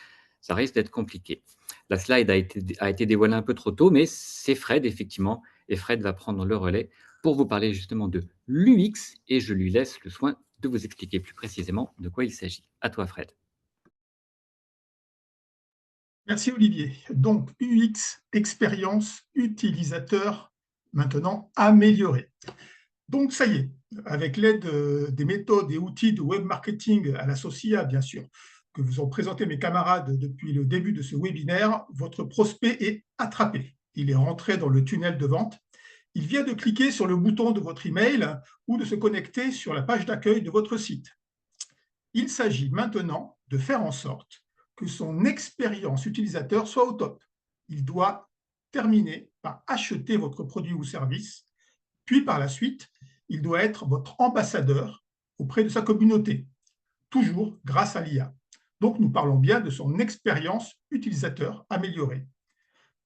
ça risque d'être compliqué. La slide a été dévoilée un peu trop tôt, mais c'est Fred effectivement et Fred va prendre le relais pour vous parler justement de l'UX et je lui laisse le soin de vous expliquer plus précisément de quoi il s'agit. À toi Fred. Merci Olivier. Donc UX, expérience utilisateur, maintenant améliorée. Donc ça y est, avec l'aide des méthodes et outils de web marketing à la SOCIA, bien sûr, que vous ont présenté mes camarades depuis le début de ce webinaire, votre prospect est attrapé. Il est rentré dans le tunnel de vente. Il vient de cliquer sur le bouton de votre email ou de se connecter sur la page d'accueil de votre site. Il s'agit maintenant de faire en sorte que son expérience utilisateur soit au top. Il doit terminer par acheter votre produit ou service, puis par la suite, il doit être votre ambassadeur auprès de sa communauté, toujours grâce à l'IA. Donc, nous parlons bien de son expérience utilisateur améliorée.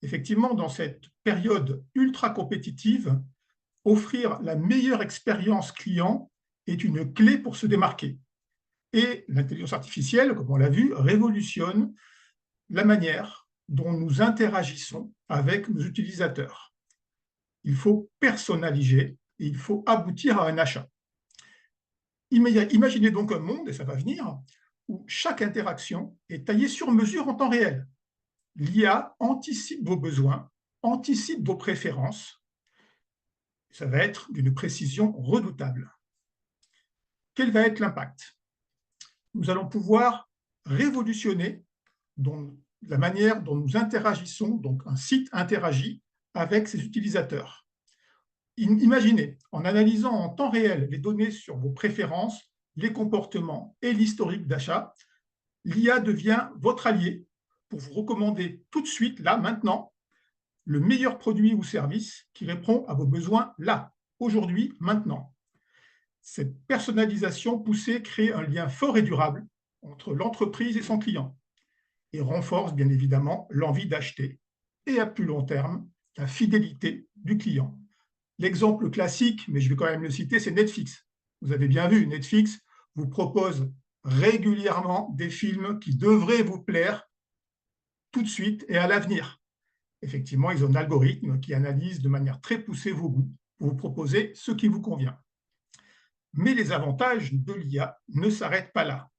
Effectivement, dans cette période ultra compétitive, offrir la meilleure expérience client est une clé pour se démarquer. Et l'intelligence artificielle, comme on l'a vu, révolutionne la manière dont nous interagissons avec nos utilisateurs. Il faut personnaliser et il faut aboutir à un achat. Imaginez donc un monde, et ça va venir, où chaque interaction est taillée sur mesure en temps réel. L'IA anticipe vos besoins, anticipe vos préférences. Ça va être d'une précision redoutable. Quel va être l'impact? Nous allons pouvoir révolutionner la manière dont nous interagissons, donc un site interagit avec ses utilisateurs. Imaginez, en analysant en temps réel les données sur vos préférences, les comportements et l'historique d'achat, l'IA devient votre allié pour vous recommander tout de suite, là, maintenant, le meilleur produit ou service qui répond à vos besoins là, aujourd'hui, maintenant. Cette personnalisation poussée crée un lien fort et durable entre l'entreprise et son client et renforce bien évidemment l'envie d'acheter et à plus long terme, la fidélité du client. L'exemple classique, mais je vais quand même le citer, c'est Netflix. Vous avez bien vu, Netflix vous propose régulièrement des films qui devraient vous plaire tout de suite et à l'avenir. Effectivement, ils ont un algorithme qui analyse de manière très poussée vos goûts pour vous proposer ce qui vous convient. Mais les avantages de l'IA ne s'arrêtent pas là.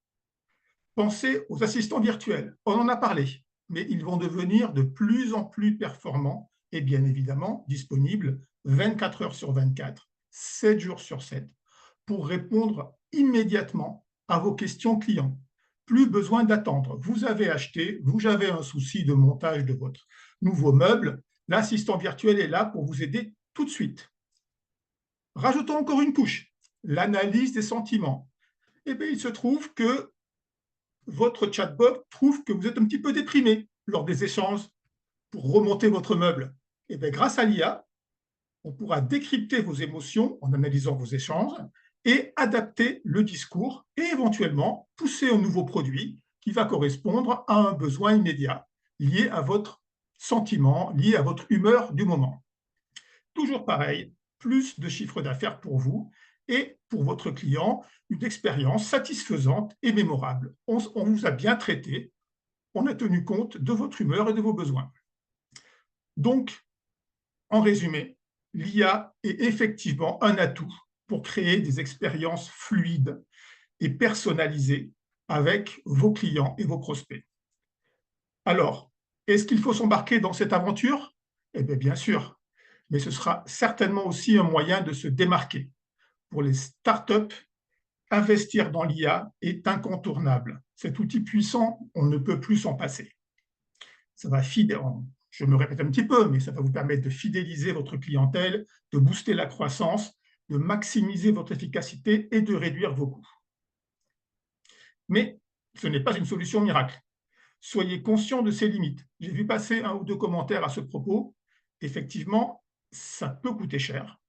Pensez aux assistants virtuels. On en a parlé, mais ils vont devenir de plus en plus performants et bien évidemment disponibles 24 heures sur 24, 7 jours sur 7, pour répondre immédiatement à vos questions clients. Plus besoin d'attendre. Vous avez acheté, vous avez un souci de montage de votre nouveau meuble, l'assistant virtuel est là pour vous aider tout de suite. Rajoutons encore une couche, l'analyse des sentiments. Eh bien, il se trouve que votre chatbot trouve que vous êtes un petit peu déprimé lors des échanges pour remonter votre meuble. Et bien, grâce à l'IA, on pourra décrypter vos émotions en analysant vos échanges et adapter le discours et éventuellement pousser un nouveau produit qui va correspondre à un besoin immédiat lié à votre sentiment, lié à votre humeur du moment. Toujours pareil, plus de chiffre d'affaires pour vous et pour votre client, une expérience satisfaisante et mémorable. On vous a bien traité, on a tenu compte de votre humeur et de vos besoins. Donc, en résumé, l'IA est effectivement un atout pour créer des expériences fluides et personnalisées avec vos clients et vos prospects. Alors, est-ce qu'il faut s'embarquer dans cette aventure? Eh bien, bien sûr, mais ce sera certainement aussi un moyen de se démarquer. Pour les startups, investir dans l'IA est incontournable. Cet outil puissant, on ne peut plus s'en passer. Ça va je me répète un petit peu, mais ça va vous permettre de fidéliser votre clientèle, de booster la croissance, de maximiser votre efficacité et de réduire vos coûts. Mais ce n'est pas une solution miracle. Soyez conscient de ses limites. J'ai vu passer 1 ou 2 commentaires à ce propos. Effectivement, ça peut coûter cher,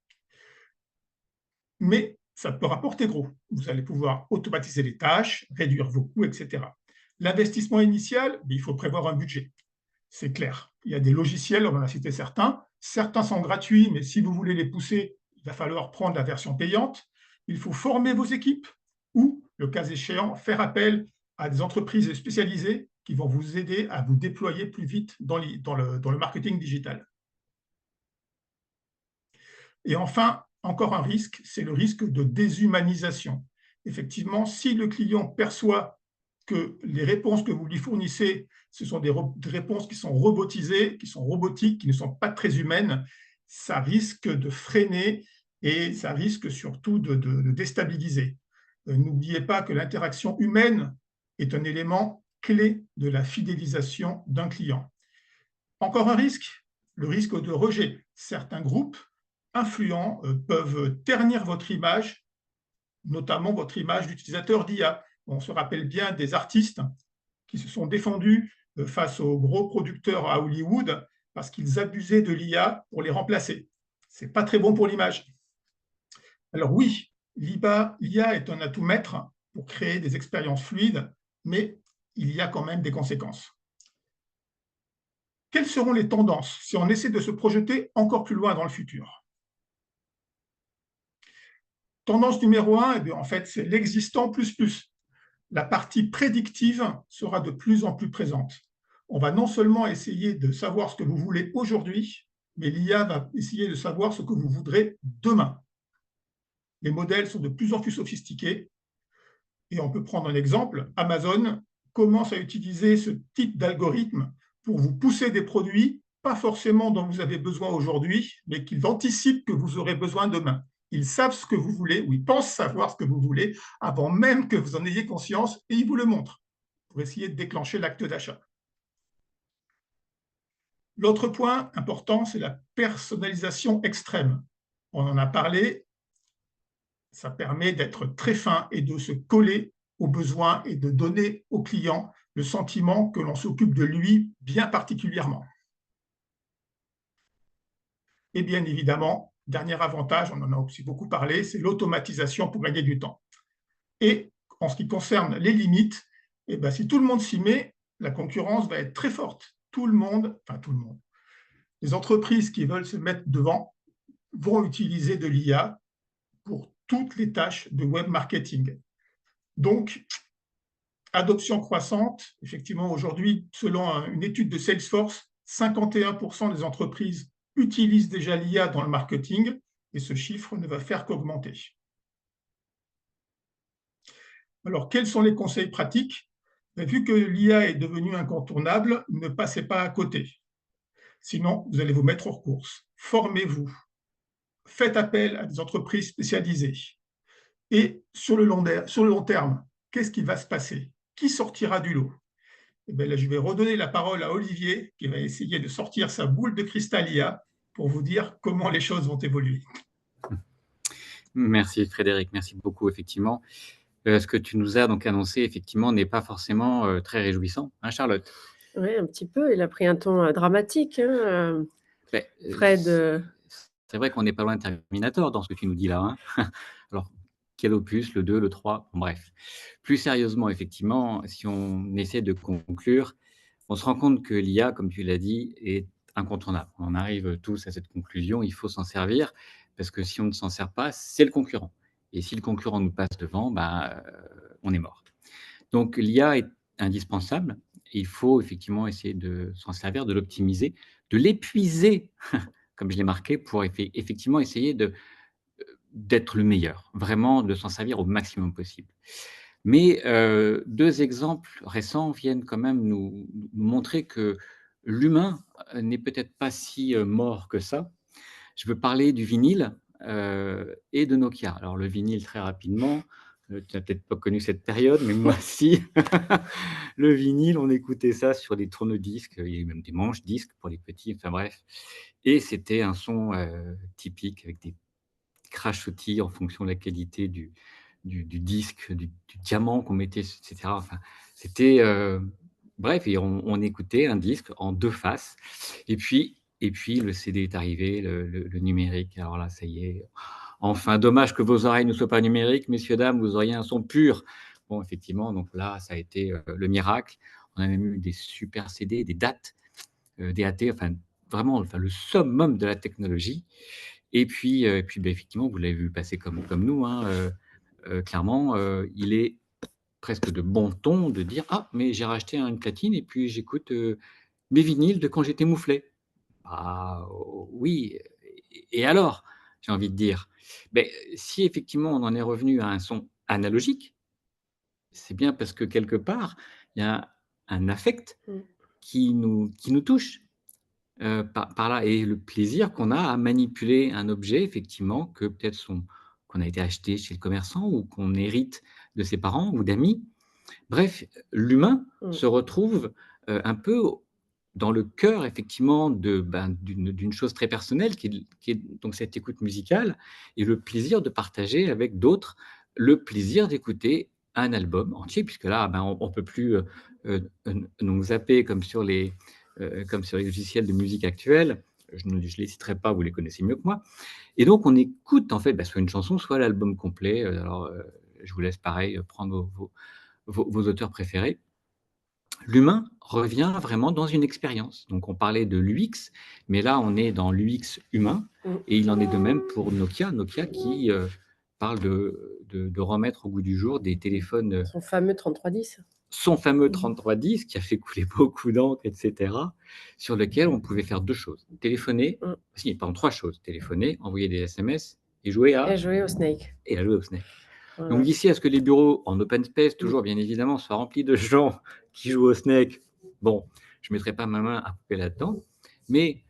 mais ça peut rapporter gros. Vous allez pouvoir automatiser les tâches, réduire vos coûts, etc. L'investissement initial, il faut prévoir un budget. C'est clair. Il y a des logiciels, on en a cité certains. Certains sont gratuits, mais si vous voulez les pousser, il va falloir prendre la version payante. Il faut former vos équipes ou, le cas échéant, faire appel à des entreprises spécialisées qui vont vous aider à vous déployer plus vite dans le marketing digital. Et enfin, encore un risque, c'est le risque de déshumanisation. Effectivement, si le client perçoit que les réponses que vous lui fournissez, ce sont des réponses qui sont robotisées, qui sont robotiques, qui ne sont pas très humaines, ça risque de freiner et ça risque surtout de déstabiliser. N'oubliez pas que l'interaction humaine est un élément clé de la fidélisation d'un client. Encore un risque, le risque de rejet. Certains groupes influents peuvent ternir votre image, notamment votre image d'utilisateur d'IA. On se rappelle bien des artistes qui se sont défendus face aux gros producteurs à Hollywood parce qu'ils abusaient de l'IA pour les remplacer. Ce n'est pas très bon pour l'image. Alors oui, l'IA est un atout maître pour créer des expériences fluides, mais il y a quand même des conséquences. Quelles seront les tendances si on essaie de se projeter encore plus loin dans le futur? Tendance numéro 1, eh bien, en fait, c'est l'existant plus. La partie prédictive sera de plus en plus présente. On va non seulement essayer de savoir ce que vous voulez aujourd'hui, mais l'IA va essayer de savoir ce que vous voudrez demain. Les modèles sont de plus en plus sophistiqués et on peut prendre un exemple. Amazon commence à utiliser ce type d'algorithme pour vous pousser des produits, pas forcément dont vous avez besoin aujourd'hui, mais qu'ils anticipent que vous aurez besoin demain. Ils savent ce que vous voulez, ou ils pensent savoir ce que vous voulez, avant même que vous en ayez conscience, et ils vous le montrent, pour essayer de déclencher l'acte d'achat. L'autre point important, c'est la personnalisation extrême. On en a parlé, Ça permet d'être très fin et de se coller aux besoins et de donner au client le sentiment que l'on s'occupe de lui bien particulièrement. Et bien évidemment, dernier avantage, on en a aussi beaucoup parlé, c'est l'automatisation pour gagner du temps. Et en ce qui concerne les limites, eh ben, si tout le monde s'y met, la concurrence va être très forte. Tout le monde, les entreprises qui veulent se mettre devant vont utiliser de l'IA pour toutes les tâches de web marketing. Donc, adoption croissante, effectivement, aujourd'hui, selon une étude de Salesforce, 51% des entreprises utilisent déjà l'IA dans le marketing et ce chiffre ne va faire qu'augmenter. Alors, quels sont les conseils pratiques? Vu que l'IA est devenue incontournable, ne passez pas à côté. Sinon, vous allez vous mettre hors course. Formez-vous. Faites appel à des entreprises spécialisées. Et sur le long terme, qu'est-ce qui va se passer? Qui sortira du lot? Et bien là, je vais redonner la parole à Olivier, qui va essayer de sortir sa boule de cristal IA pour vous dire comment les choses vont évoluer. Merci Frédéric, merci beaucoup. Effectivement, ce que tu nous as donc annoncé, effectivement, n'est pas forcément très réjouissant, hein, Charlotte? Oui, un petit peu. Il a pris un ton dramatique, hein, Ben, Fred. c'est vrai qu'on n'est pas loin de Terminator dans ce que tu nous dis là, hein. Alors, quel opus, le 2, le 3, bon, bref. Plus sérieusement, effectivement, si on essaie de conclure, on se rend compte que l'IA, comme tu l'as dit, est incontournable. On arrive tous à cette conclusion, il faut s'en servir, parce que si on ne s'en sert pas, c'est le concurrent. Et si le concurrent nous passe devant, on est mort. Donc l'IA est indispensable. Il faut effectivement essayer de s'en servir, de l'optimiser, de l'épuiser, comme je l'ai marqué, pour effectivement essayer d'être le meilleur, vraiment de s'en servir au maximum possible. Mais 2 exemples récents viennent quand même nous montrer que l'humain n'est peut-être pas si mort que ça. Je veux parler du vinyle et de Nokia. Alors le vinyle, très rapidement, tu n'as peut-être pas connu cette période, mais moi si. Le vinyle, on écoutait ça sur des tourne-disques, il y a eu même des manches-disques pour les petits, enfin bref. Et c'était un son typique avec des crachotis en fonction de la qualité du disque, du diamant qu'on mettait, et cetera. Enfin, c'était, bref, et on écoutait un disque en 2 faces et puis le CD est arrivé, le numérique. Alors là, ça y est, enfin, dommage que vos oreilles ne soient pas numériques, messieurs, dames, vous auriez un son pur. Bon, effectivement, donc là, ça a été, le miracle. On a même eu des super CD, des dates, DAT, enfin, vraiment, enfin, le summum de la technologie. Et puis, effectivement, vous l'avez vu passer comme nous, hein, clairement, il est presque de bon ton de dire: «Ah, mais j'ai racheté une platine et puis j'écoute, mes vinyles de quand j'étais mouflé». Ah, oui, et alors? J'ai envie de dire. Beh, si effectivement on en est revenu à un son analogique, c'est bien parce que quelque part, il y a un affect Mmh. qui nous touche. Par là, et le plaisir qu'on a à manipuler un objet, effectivement, que peut-être qu'on a été acheté chez le commerçant ou qu'on hérite de ses parents ou d'amis. Bref, l'humain Mmh. se retrouve, un peu dans le cœur, effectivement, d'une chose très personnelle qui est donc cette écoute musicale et le plaisir de partager avec d'autres, le plaisir d'écouter un album entier, puisque là, on peut plus, nous zapper comme sur les logiciels de musique actuels. Je ne les citerai pas, vous les connaissez mieux que moi. Et donc on écoute en fait, soit une chanson, soit l'album complet. Alors, je vous laisse pareil, prendre vos auteurs préférés. L'humain revient vraiment dans une expérience. Donc on parlait de l'UX, mais là on est dans l'UX humain, Mmh. et il en est de même pour Nokia. Nokia qui parle de remettre au goût du jour des téléphones, Son fameux 3310. son fameux Mmh. 3310 qui a fait couler beaucoup d'encre, etc., sur lequel on pouvait faire 2 choses. Téléphoner, Mmh. si, pardon, 3 choses. Téléphoner, envoyer des SMS et jouer Et jouer au Snake. à jouer au Snake. Voilà. Donc d'ici à ce que les bureaux en open space, toujours bien évidemment, soient remplis de gens qui jouent au Snake, bon, je ne mettrai pas ma main à couper là-dedans. Mais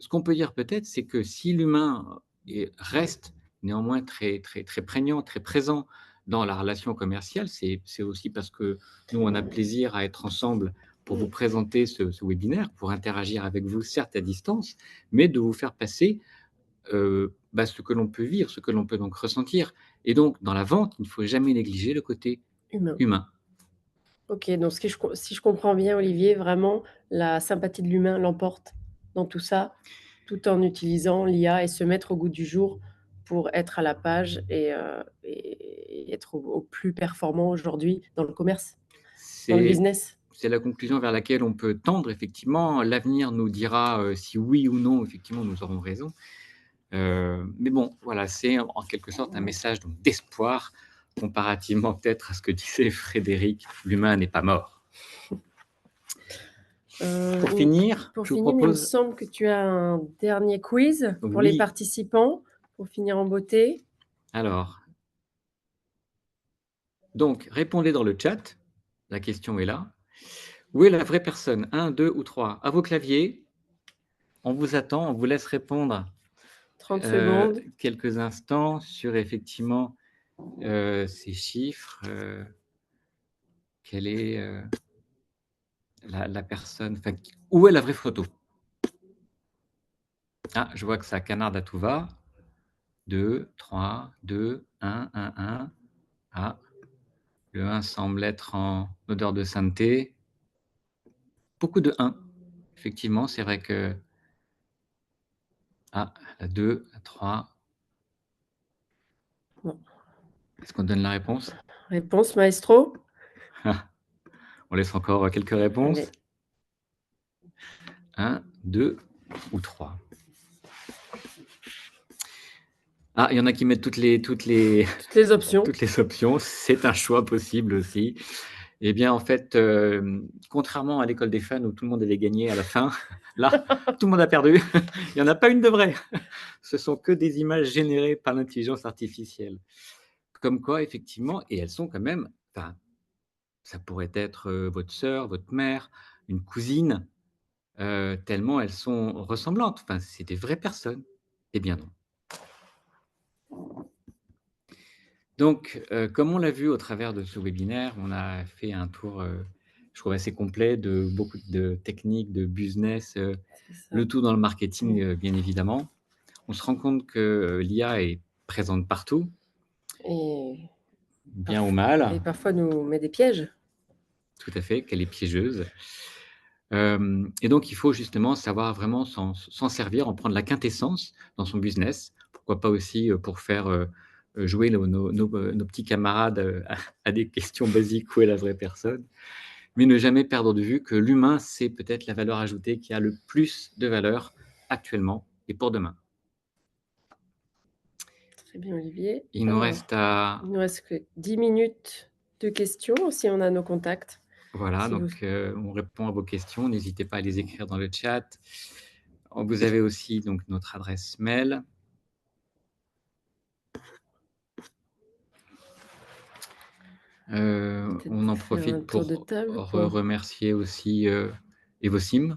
ce qu'on peut dire peut-être, c'est que si l'humain reste néanmoins très, très, très prégnant, très présent dans la relation commerciale, c'est aussi parce que nous, on a plaisir à être ensemble pour vous présenter ce webinaire, pour interagir avec vous, certes à distance, mais de vous faire passer ce que l'on peut vivre, ce que l'on peut donc ressentir, Et donc, dans la vente, il ne faut jamais négliger le côté Humain. humain. Ok, donc si je comprends bien, Olivier, vraiment, la sympathie de l'humain l'emporte dans tout ça, tout en utilisant l'IA et se mettre au goût du jour pour être à la page et être au plus performant aujourd'hui dans le commerce, dans le C'est business. c'est la conclusion vers laquelle on peut tendre, effectivement. L'avenir nous dira si oui ou non, effectivement, nous aurons raison. Mais bon, voilà, c'est en quelque sorte un message donc, d'espoir, comparativement peut-être à ce que disait Frédéric, l'humain n'est pas mort. Pour finir, Pour je vous finir, il me propose, semble que tu as un dernier quiz pour les oui, participants, pour finir en beauté. alors, donc, répondez dans le chat, la question est là. Où est la vraie personne? 1, 2 ou 3? À vos claviers, on vous attend, on vous laisse répondre 30 secondes. quelques instants sur effectivement ces chiffres. Quelle est la personne, enfin, où est la vraie photo? Ah, je vois que ça canarde à tout va. 2, 3, 2, 1, 1, 1. Ah, le 1 semble être en odeur de sainteté. Beaucoup de 1. Effectivement, c'est vrai que... Ah, la 2, la 3. Bon. Est-ce qu'on donne la réponse? Réponse, maestro? On laisse encore quelques réponses. Allez. 1, 2 ou 3. Ah, il y en a qui mettent toutes les options. Toutes les options, c'est un choix possible aussi. Eh bien, en fait, contrairement à l'école des fans où tout le monde avait gagné à la fin, là, tout le monde a perdu. Il n'y en a pas une de vraie. Ce sont que des images générées par l'intelligence artificielle. Comme quoi, effectivement, et elles sont quand même, enfin, ça pourrait être votre sœur, votre mère, une cousine, tellement elles sont ressemblantes. Enfin, c'est des vraies personnes. Eh bien non. Donc, comme on l'a vu au travers de ce webinaire, on a fait un tour, je trouve assez complet de beaucoup de techniques, de business, le tout dans le marketing, bien évidemment. On se rend compte que l'IA est présente partout, Et bien ou mal. Et parfois nous met des pièges. Tout à fait, qu'elle est piégeuse. Et donc il faut justement savoir vraiment s'en servir, en prendre la quintessence dans son business. Pourquoi pas aussi, pour faire, jouer nos petits camarades, à des questions basiques: «Où est la vraie personne?» Mais ne jamais perdre de vue que l'humain, c'est peut-être la valeur ajoutée qui a le plus de valeur actuellement et pour demain. Très bien, Olivier. Il nous reste que 10 minutes de questions, si on a nos contacts. Voilà, Si donc on répond à vos questions. N'hésitez pas à les écrire dans le chat. Vous avez aussi donc notre adresse mail. On en profite pour remercier aussi Evosim.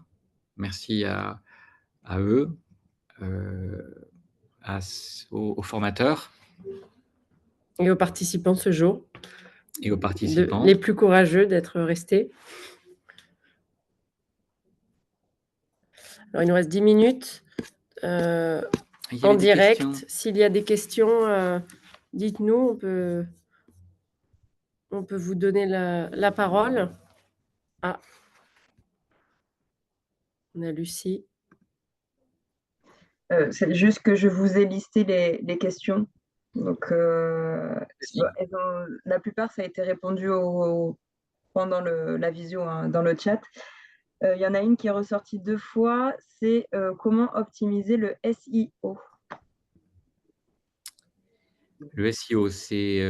Merci à eux, aux formateurs. Et aux participants ce jour. Et aux participants. Les plus courageux d'être restés. Alors, il nous reste 10 minutes en direct. S'il y a des questions, dites-nous, on peut vous donner la parole. Ah, on a Lucie. C'est juste que je vous ai listé les questions. Donc, la plupart, ça a été répondu pendant la visio, hein, dans le chat. Il y en a une qui est ressortie 2 fois, c'est comment optimiser le SEO. Le SEO, c'est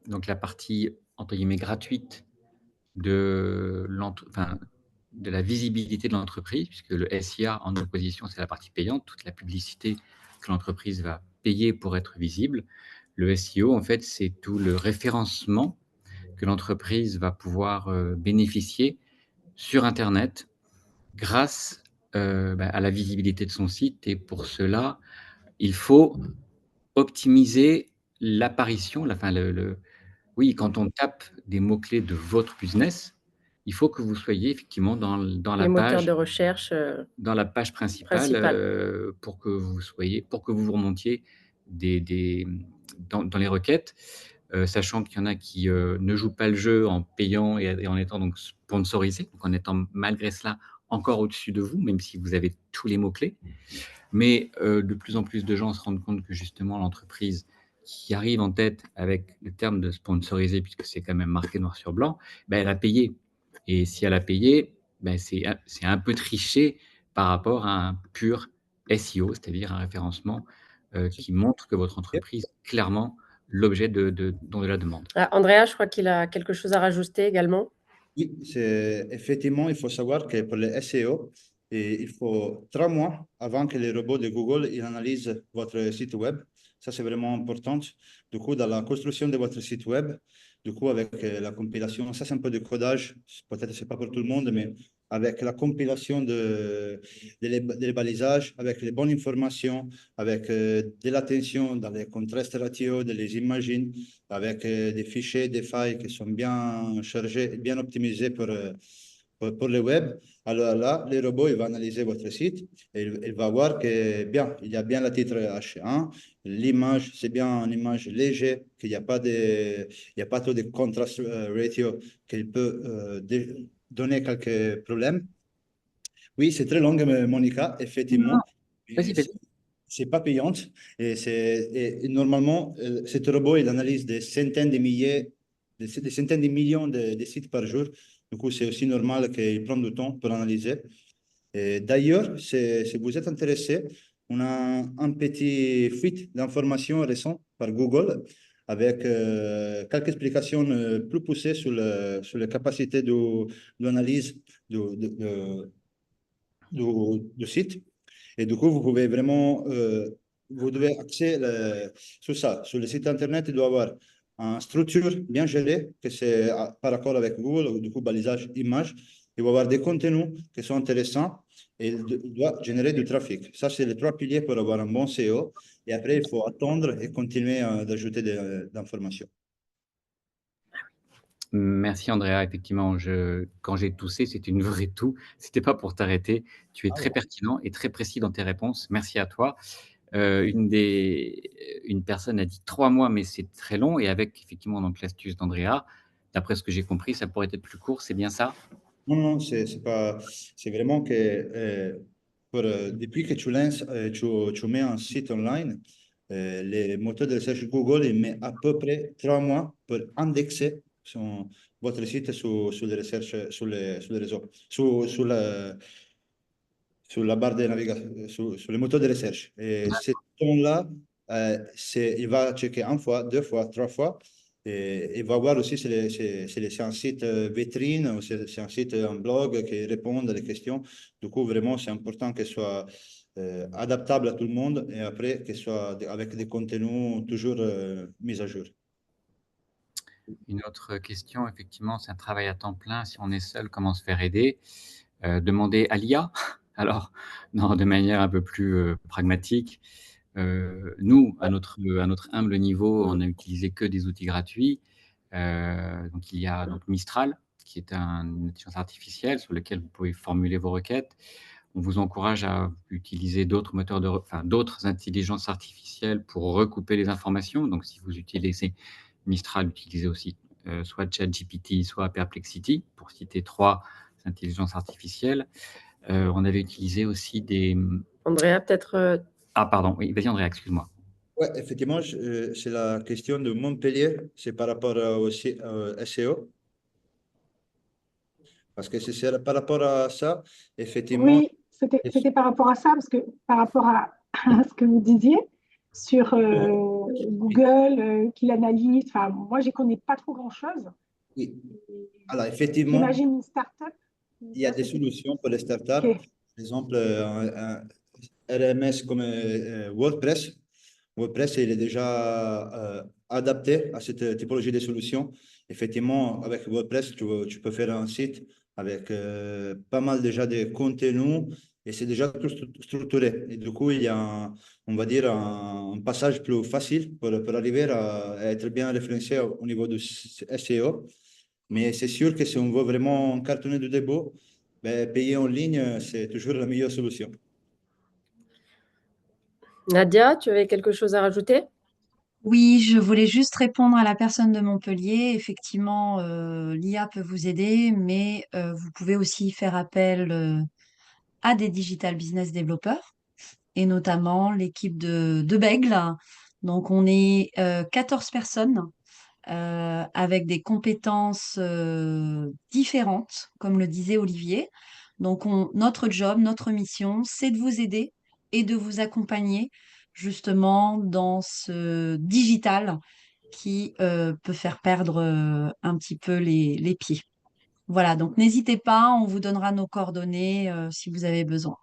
donc la partie entre guillemets gratuite de la visibilité de l'entreprise, puisque le SIA en opposition, c'est la partie payante, toute la publicité que l'entreprise va payer pour être visible. Le SEO, en fait, c'est tout le référencement que l'entreprise va pouvoir bénéficier sur Internet grâce à la visibilité de son site. Et pour cela, il faut optimiser l'apparition, oui, quand on tape des mots-clés de votre business, il faut que vous soyez effectivement dans la Les moteurs page de recherche dans la page principale, pour que vous remontiez des dans les requêtes, sachant qu'il y en a qui ne jouent pas le jeu en payant et en étant donc sponsorisés, donc en étant malgré cela encore au-dessus de vous, même si vous avez tous les mots-clés. Mais de plus en plus de gens se rendent compte que justement l'entreprise qui arrive en tête avec le terme de sponsorisé, puisque c'est quand même marqué noir sur blanc, elle a payé. Et si elle a payé, c'est un peu triché par rapport à un pur SEO, c'est-à-dire un référencement qui montre que votre entreprise est clairement l'objet de la demande. Ah, Andrea, je crois qu'il a quelque chose à rajouter également. Oui, effectivement, il faut savoir que pour le SEO, il faut 3 mois avant que les robots de Google ils analysent votre site web. Ça, c'est vraiment important. Du coup, dans la construction de votre site web, du coup, avec la compilation, ça, c'est un peu de codage. Peut-être c'est pas pour tout le monde, mais avec la compilation des balisages, avec les bonnes informations, avec de l'attention dans les contrastes ratios, de les images, avec des fichiers, des failles qui sont bien chargés, bien optimisés pour le web. Alors là, les robots, ils vont analyser votre site et il va voir que bien, il y a bien le titre H1, l'image, c'est bien une image légère, qu'il n'y a pas il y a pas trop de contrast ratio, qu'il peut donner quelques problèmes. Oui, c'est très long, Monica, effectivement. Vas-y, vas-y. C'est pas payante et normalement, cet robot, il analyse des centaines de milliers, des centaines de millions de sites par jour. Du coup, c'est aussi normal qu'il prenne du temps pour analyser. D'ailleurs, si vous êtes intéressé, on a un petit fuite d'informations récent par Google avec quelques explications plus poussées sur les capacités d'analyse du site. Et du coup, vous pouvez vraiment, vous devez accéder sur ça. Sur le site Internet, il doit y avoir une structure bien gérée, que c'est par accord avec Google, ou du coup, balisage image. Il va y avoir des contenus qui sont intéressants et il doit générer du trafic. Ça, c'est les 3 piliers pour avoir un bon SEO. Et après, il faut attendre et continuer d'ajouter d'informations. Merci Andrea, effectivement, quand j'ai toussé, c'était une vraie toux, c'était pas pour t'arrêter. Tu es très pertinent et très précis dans tes réponses. Merci à toi. Une personne a dit 3 mois, mais c'est très long et avec effectivement donc l'astuce d'Andrea, d'après ce que j'ai compris, ça pourrait être plus court, c'est bien ça? Non, non, c'est pas, c'est vraiment que depuis que tu lances, tu mets un site online, les moteurs de recherche Google, ils mettent à peu près 3 mois pour indexer votre site sur les recherches, sur les réseaux, sur la barre de navigation, sur les moteurs de recherche. Et ce temps-là, il va checker 1 fois, 2 fois, 3 fois. Et il va voir aussi si c'est un site vitrine ou si c'est un site, un blog qui répond à des questions. Du coup, vraiment, c'est important qu'il soit adaptable à tout le monde et après qu'il soit avec des contenus toujours mis à jour. Une autre question, effectivement, c'est un travail à temps plein. Si on est seul, comment se faire aider? Demander à l'IA. Alors, non, de manière un peu plus pragmatique. Nous, à notre humble niveau, on n'a utilisé que des outils gratuits. Donc, il y a donc Mistral, qui est une intelligence artificielle sur lequel vous pouvez formuler vos requêtes. On vous encourage à utiliser d'autres d'autres intelligences artificielles pour recouper les informations. Donc, si vous utilisez Mistral, utilisez aussi soit ChatGPT, soit Perplexity, pour citer 3 intelligences artificielles. On avait utilisé aussi des... Andrea, peut-être... Ah, pardon, oui, vas-y Andrea, excuse-moi. Oui, effectivement, c'est la question de Montpellier, c'est par rapport au SEO. Parce que c'est par rapport à ça, effectivement. Oui, c'était par rapport à ça, parce que par rapport à ce que vous disiez sur Google, qu'il analyse, enfin, moi, je ne connais pas trop grand-chose. Oui. Alors, effectivement, j'imagine une start-up. Il y a des solutions pour les startups. Okay. Par exemple, un RMS comme WordPress. WordPress, il est déjà adapté à cette typologie de solutions. Effectivement, avec WordPress, tu peux faire un site avec pas mal déjà de contenus et c'est déjà tout structuré. Et du coup, il y a, on va dire, un passage plus facile pour arriver à être bien référencé au niveau du SEO. Mais c'est sûr que si on veut vraiment cartonner du début, payer en ligne, c'est toujours la meilleure solution. Nadia, tu avais quelque chose à rajouter? Oui, je voulais juste répondre à la personne de Montpellier. Effectivement, l'IA peut vous aider, mais vous pouvez aussi faire appel à des digital business développeurs et notamment l'équipe de Bègle. Donc, on est 14 personnes avec des compétences différentes, comme le disait Olivier. Donc, notre job, notre mission, c'est de vous aider et de vous accompagner justement dans ce digital qui peut faire perdre un petit peu les pieds. Voilà, donc n'hésitez pas, on vous donnera nos coordonnées si vous avez besoin.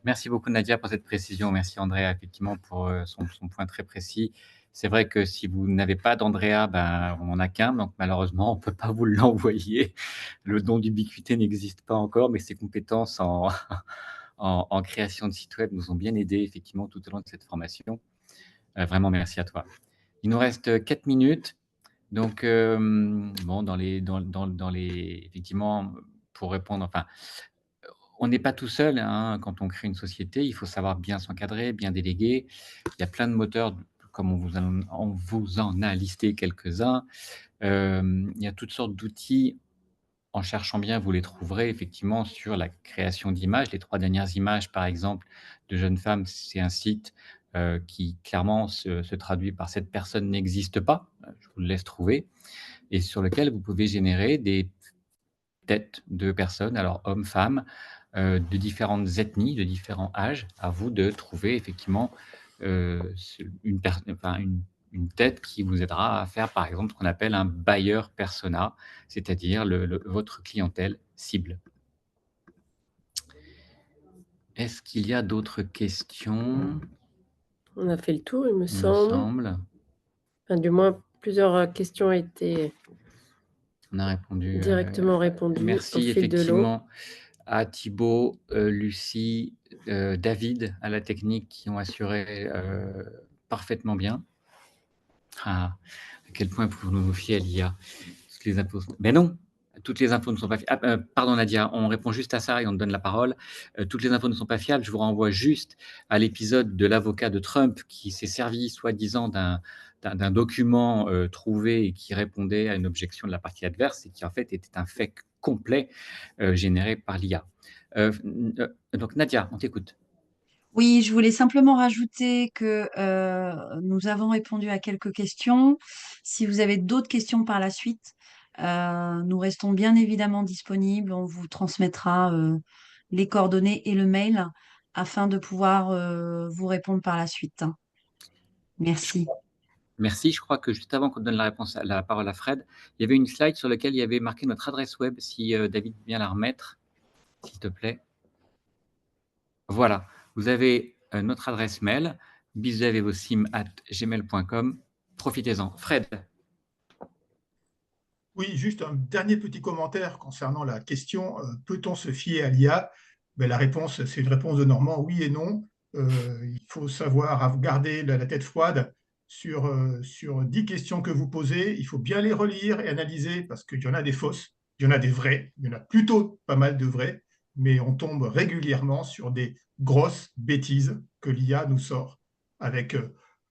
Merci beaucoup Nadia pour cette précision. Merci Andrea effectivement pour son point très précis. C'est vrai que si vous n'avez pas d'Andrea, ben, on n'en a qu'un, donc malheureusement, on ne peut pas vous l'envoyer. Le don d'Ubiquité n'existe pas encore, mais ses compétences en création de sites web nous ont bien aidés effectivement tout au long de cette formation. Vraiment, merci à toi. Il nous reste 4 minutes. Donc, bon, effectivement, pour répondre, enfin, on n'est pas tout seul hein, quand on crée une société. Il faut savoir bien s'encadrer, bien déléguer. Il y a plein de moteurs, comme on vous en a listé quelques-uns. Il y a toutes sortes d'outils. En cherchant bien, vous les trouverez effectivement sur la création d'images. Les 3 dernières images, par exemple, de jeunes femmes, c'est un site qui clairement se traduit par cette personne n'existe pas. Je vous le laisse trouver. Et sur lequel vous pouvez générer des têtes de personnes, alors hommes, femmes, de différentes ethnies, de différents âges. À vous de trouver effectivement une tête qui vous aidera à faire, par exemple, ce qu'on appelle un buyer persona, c'est-à-dire votre clientèle cible. Est-ce qu'il y a d'autres questions? On a fait le tour, il me Il me semble. semble. Enfin, du moins, plusieurs questions ont été On a répondu. directement répondues au Merci fil de l'eau. effectivement à Thibaut, Lucie, David à la technique qui ont assuré parfaitement bien. Ah, à quel point pouvons-nous nous fier à l'IA? Toutes les infos mais non, toutes les infos ne sont pas fiables. Ah, pardon Nadia, on répond juste à ça et on te donne la parole. Toutes les infos ne sont pas fiables. Je vous renvoie juste à l'épisode de l'avocat de Trump qui s'est servi soi-disant d'un document trouvé et qui répondait à une objection de la partie adverse et qui en fait était un fake complet généré par l'IA. Donc Nadia, on t'écoute. Oui, je voulais simplement rajouter que nous avons répondu à quelques questions. Si vous avez d'autres questions par la suite, nous restons bien évidemment disponibles. On vous transmettra les coordonnées et le mail afin de pouvoir vous répondre par la suite. Merci. Merci. Je crois que juste avant qu'on donne la parole à Fred, il y avait une slide sur laquelle il y avait marqué notre adresse web. Si David vient la remettre, s'il te plaît. Voilà. Vous avez notre adresse mail, bisoulavossim@gmail.com. Profitez-en. Fred. Oui, juste un dernier petit commentaire concernant la question peut-on se fier à l'IA? Ben, la réponse, c'est une réponse de Normand, oui et non. Il faut savoir garder la tête froide sur 10 questions que vous posez. Il faut bien les relire et analyser parce qu'il y en a des fausses, il y en a des vraies, il y en a plutôt pas mal de vraies, mais on tombe régulièrement sur des grosses bêtises que l'IA nous sort avec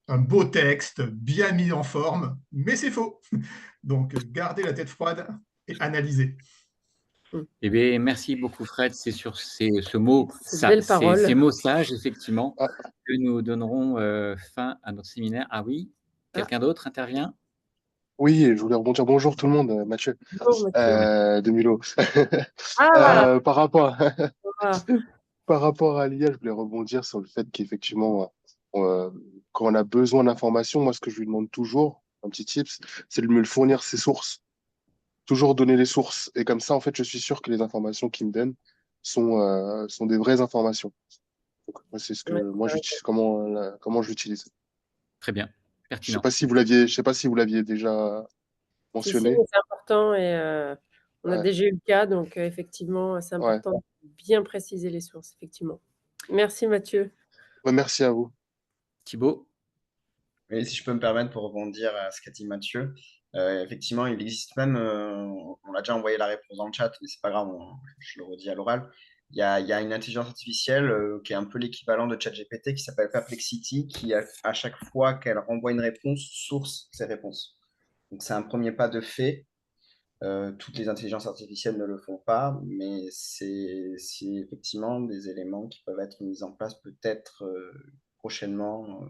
un beau texte bien mis en forme, mais c'est faux. Donc, gardez la tête froide et analysez. Eh bien, merci beaucoup, Fred. C'est sur ces mots sages, effectivement, que nous donnerons fin à notre séminaire. Ah oui, quelqu'un d'autre intervient? Oui, je voulais rebondir. Bonjour tout le monde, Mathieu, Bonjour, Mathieu. de Mulhouse. Ah, voilà. Par rapport Voilà. par rapport à l'IA, je voulais rebondir sur le fait qu'effectivement, quand on a besoin d'informations, moi, ce que je lui demande toujours, un petit tips, c'est de me le fournir ses sources. Toujours donner les sources. Et comme ça, en fait, je suis sûr que les informations qu'il me donne sont des vraies informations. Donc, moi, c'est ce que moi j'utilise, comment je l'utilise. Très bien, Je pertinent. sais pas si vous l'aviez déjà mentionné. Si, c'est important et on a déjà eu le cas, donc effectivement, c'est important de bien préciser les sources, effectivement. Merci Mathieu. Merci à vous. Thibaut? Oui, si je peux me permettre pour rebondir à ce qu'a dit Mathieu, effectivement, il existe même, on l'a déjà envoyé la réponse dans le chat, mais c'est pas grave, je le redis à l'oral. il y a une intelligence artificielle qui est un peu l'équivalent de ChatGPT qui s'appelle Perplexity, qui à chaque fois qu'elle renvoie une réponse, source ses réponses. Donc c'est un premier pas de fait. Toutes les intelligences artificielles ne le font pas, mais c'est effectivement des éléments qui peuvent être mis en place peut-être prochainement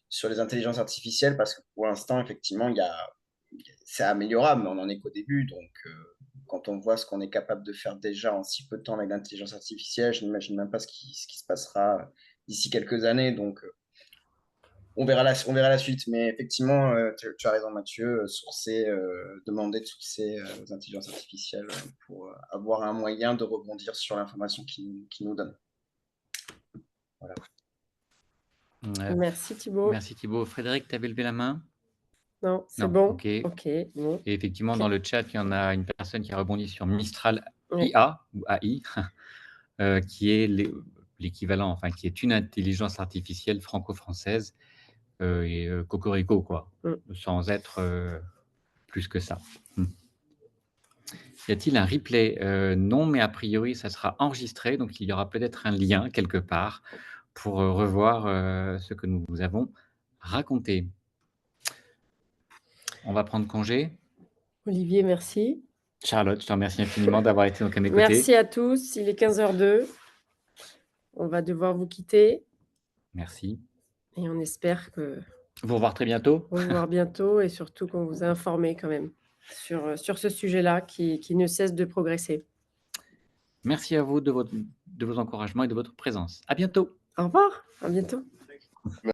sur les intelligences artificielles, parce que pour l'instant, effectivement, c'est améliorable, mais on n'en est qu'au début. Donc, quand on voit ce qu'on est capable de faire déjà en si peu de temps avec l'intelligence artificielle, je n'imagine même pas ce qui se passera d'ici quelques années. Donc, on verra la suite. Mais effectivement, tu as raison, Mathieu, demander de sourcer aux intelligences artificielles pour avoir un moyen de rebondir sur l'information qu'ils nous donnent. Voilà. Merci Thibaut. Merci Thibaut. Frédéric, tu avais levé la main? Non, c'est bon. Ok. Bon. Et effectivement, dans le chat, il y en a une personne qui a rebondi sur Mistral Oui. IA, ou AI, qui est l'équivalent, enfin, qui est une intelligence artificielle franco-française et cocorico, quoi, sans être plus que ça. Y a-t-il un replay? Non, mais a priori, ça sera enregistré, donc il y aura peut-être un lien quelque part pour revoir ce que nous vous avons raconté. On va prendre congé. Olivier, merci. Charlotte, je te remercie infiniment d'avoir été donc à mes côtés. Merci à tous. Il est 15h02. On va devoir vous quitter. Merci. Et on espère que vous revoir très bientôt. Vous revoir bientôt et surtout qu'on vous a informé quand même sur ce sujet-là qui ne cesse de progresser. Merci à vous de vos encouragements et de votre présence. À bientôt. Au revoir. À bientôt.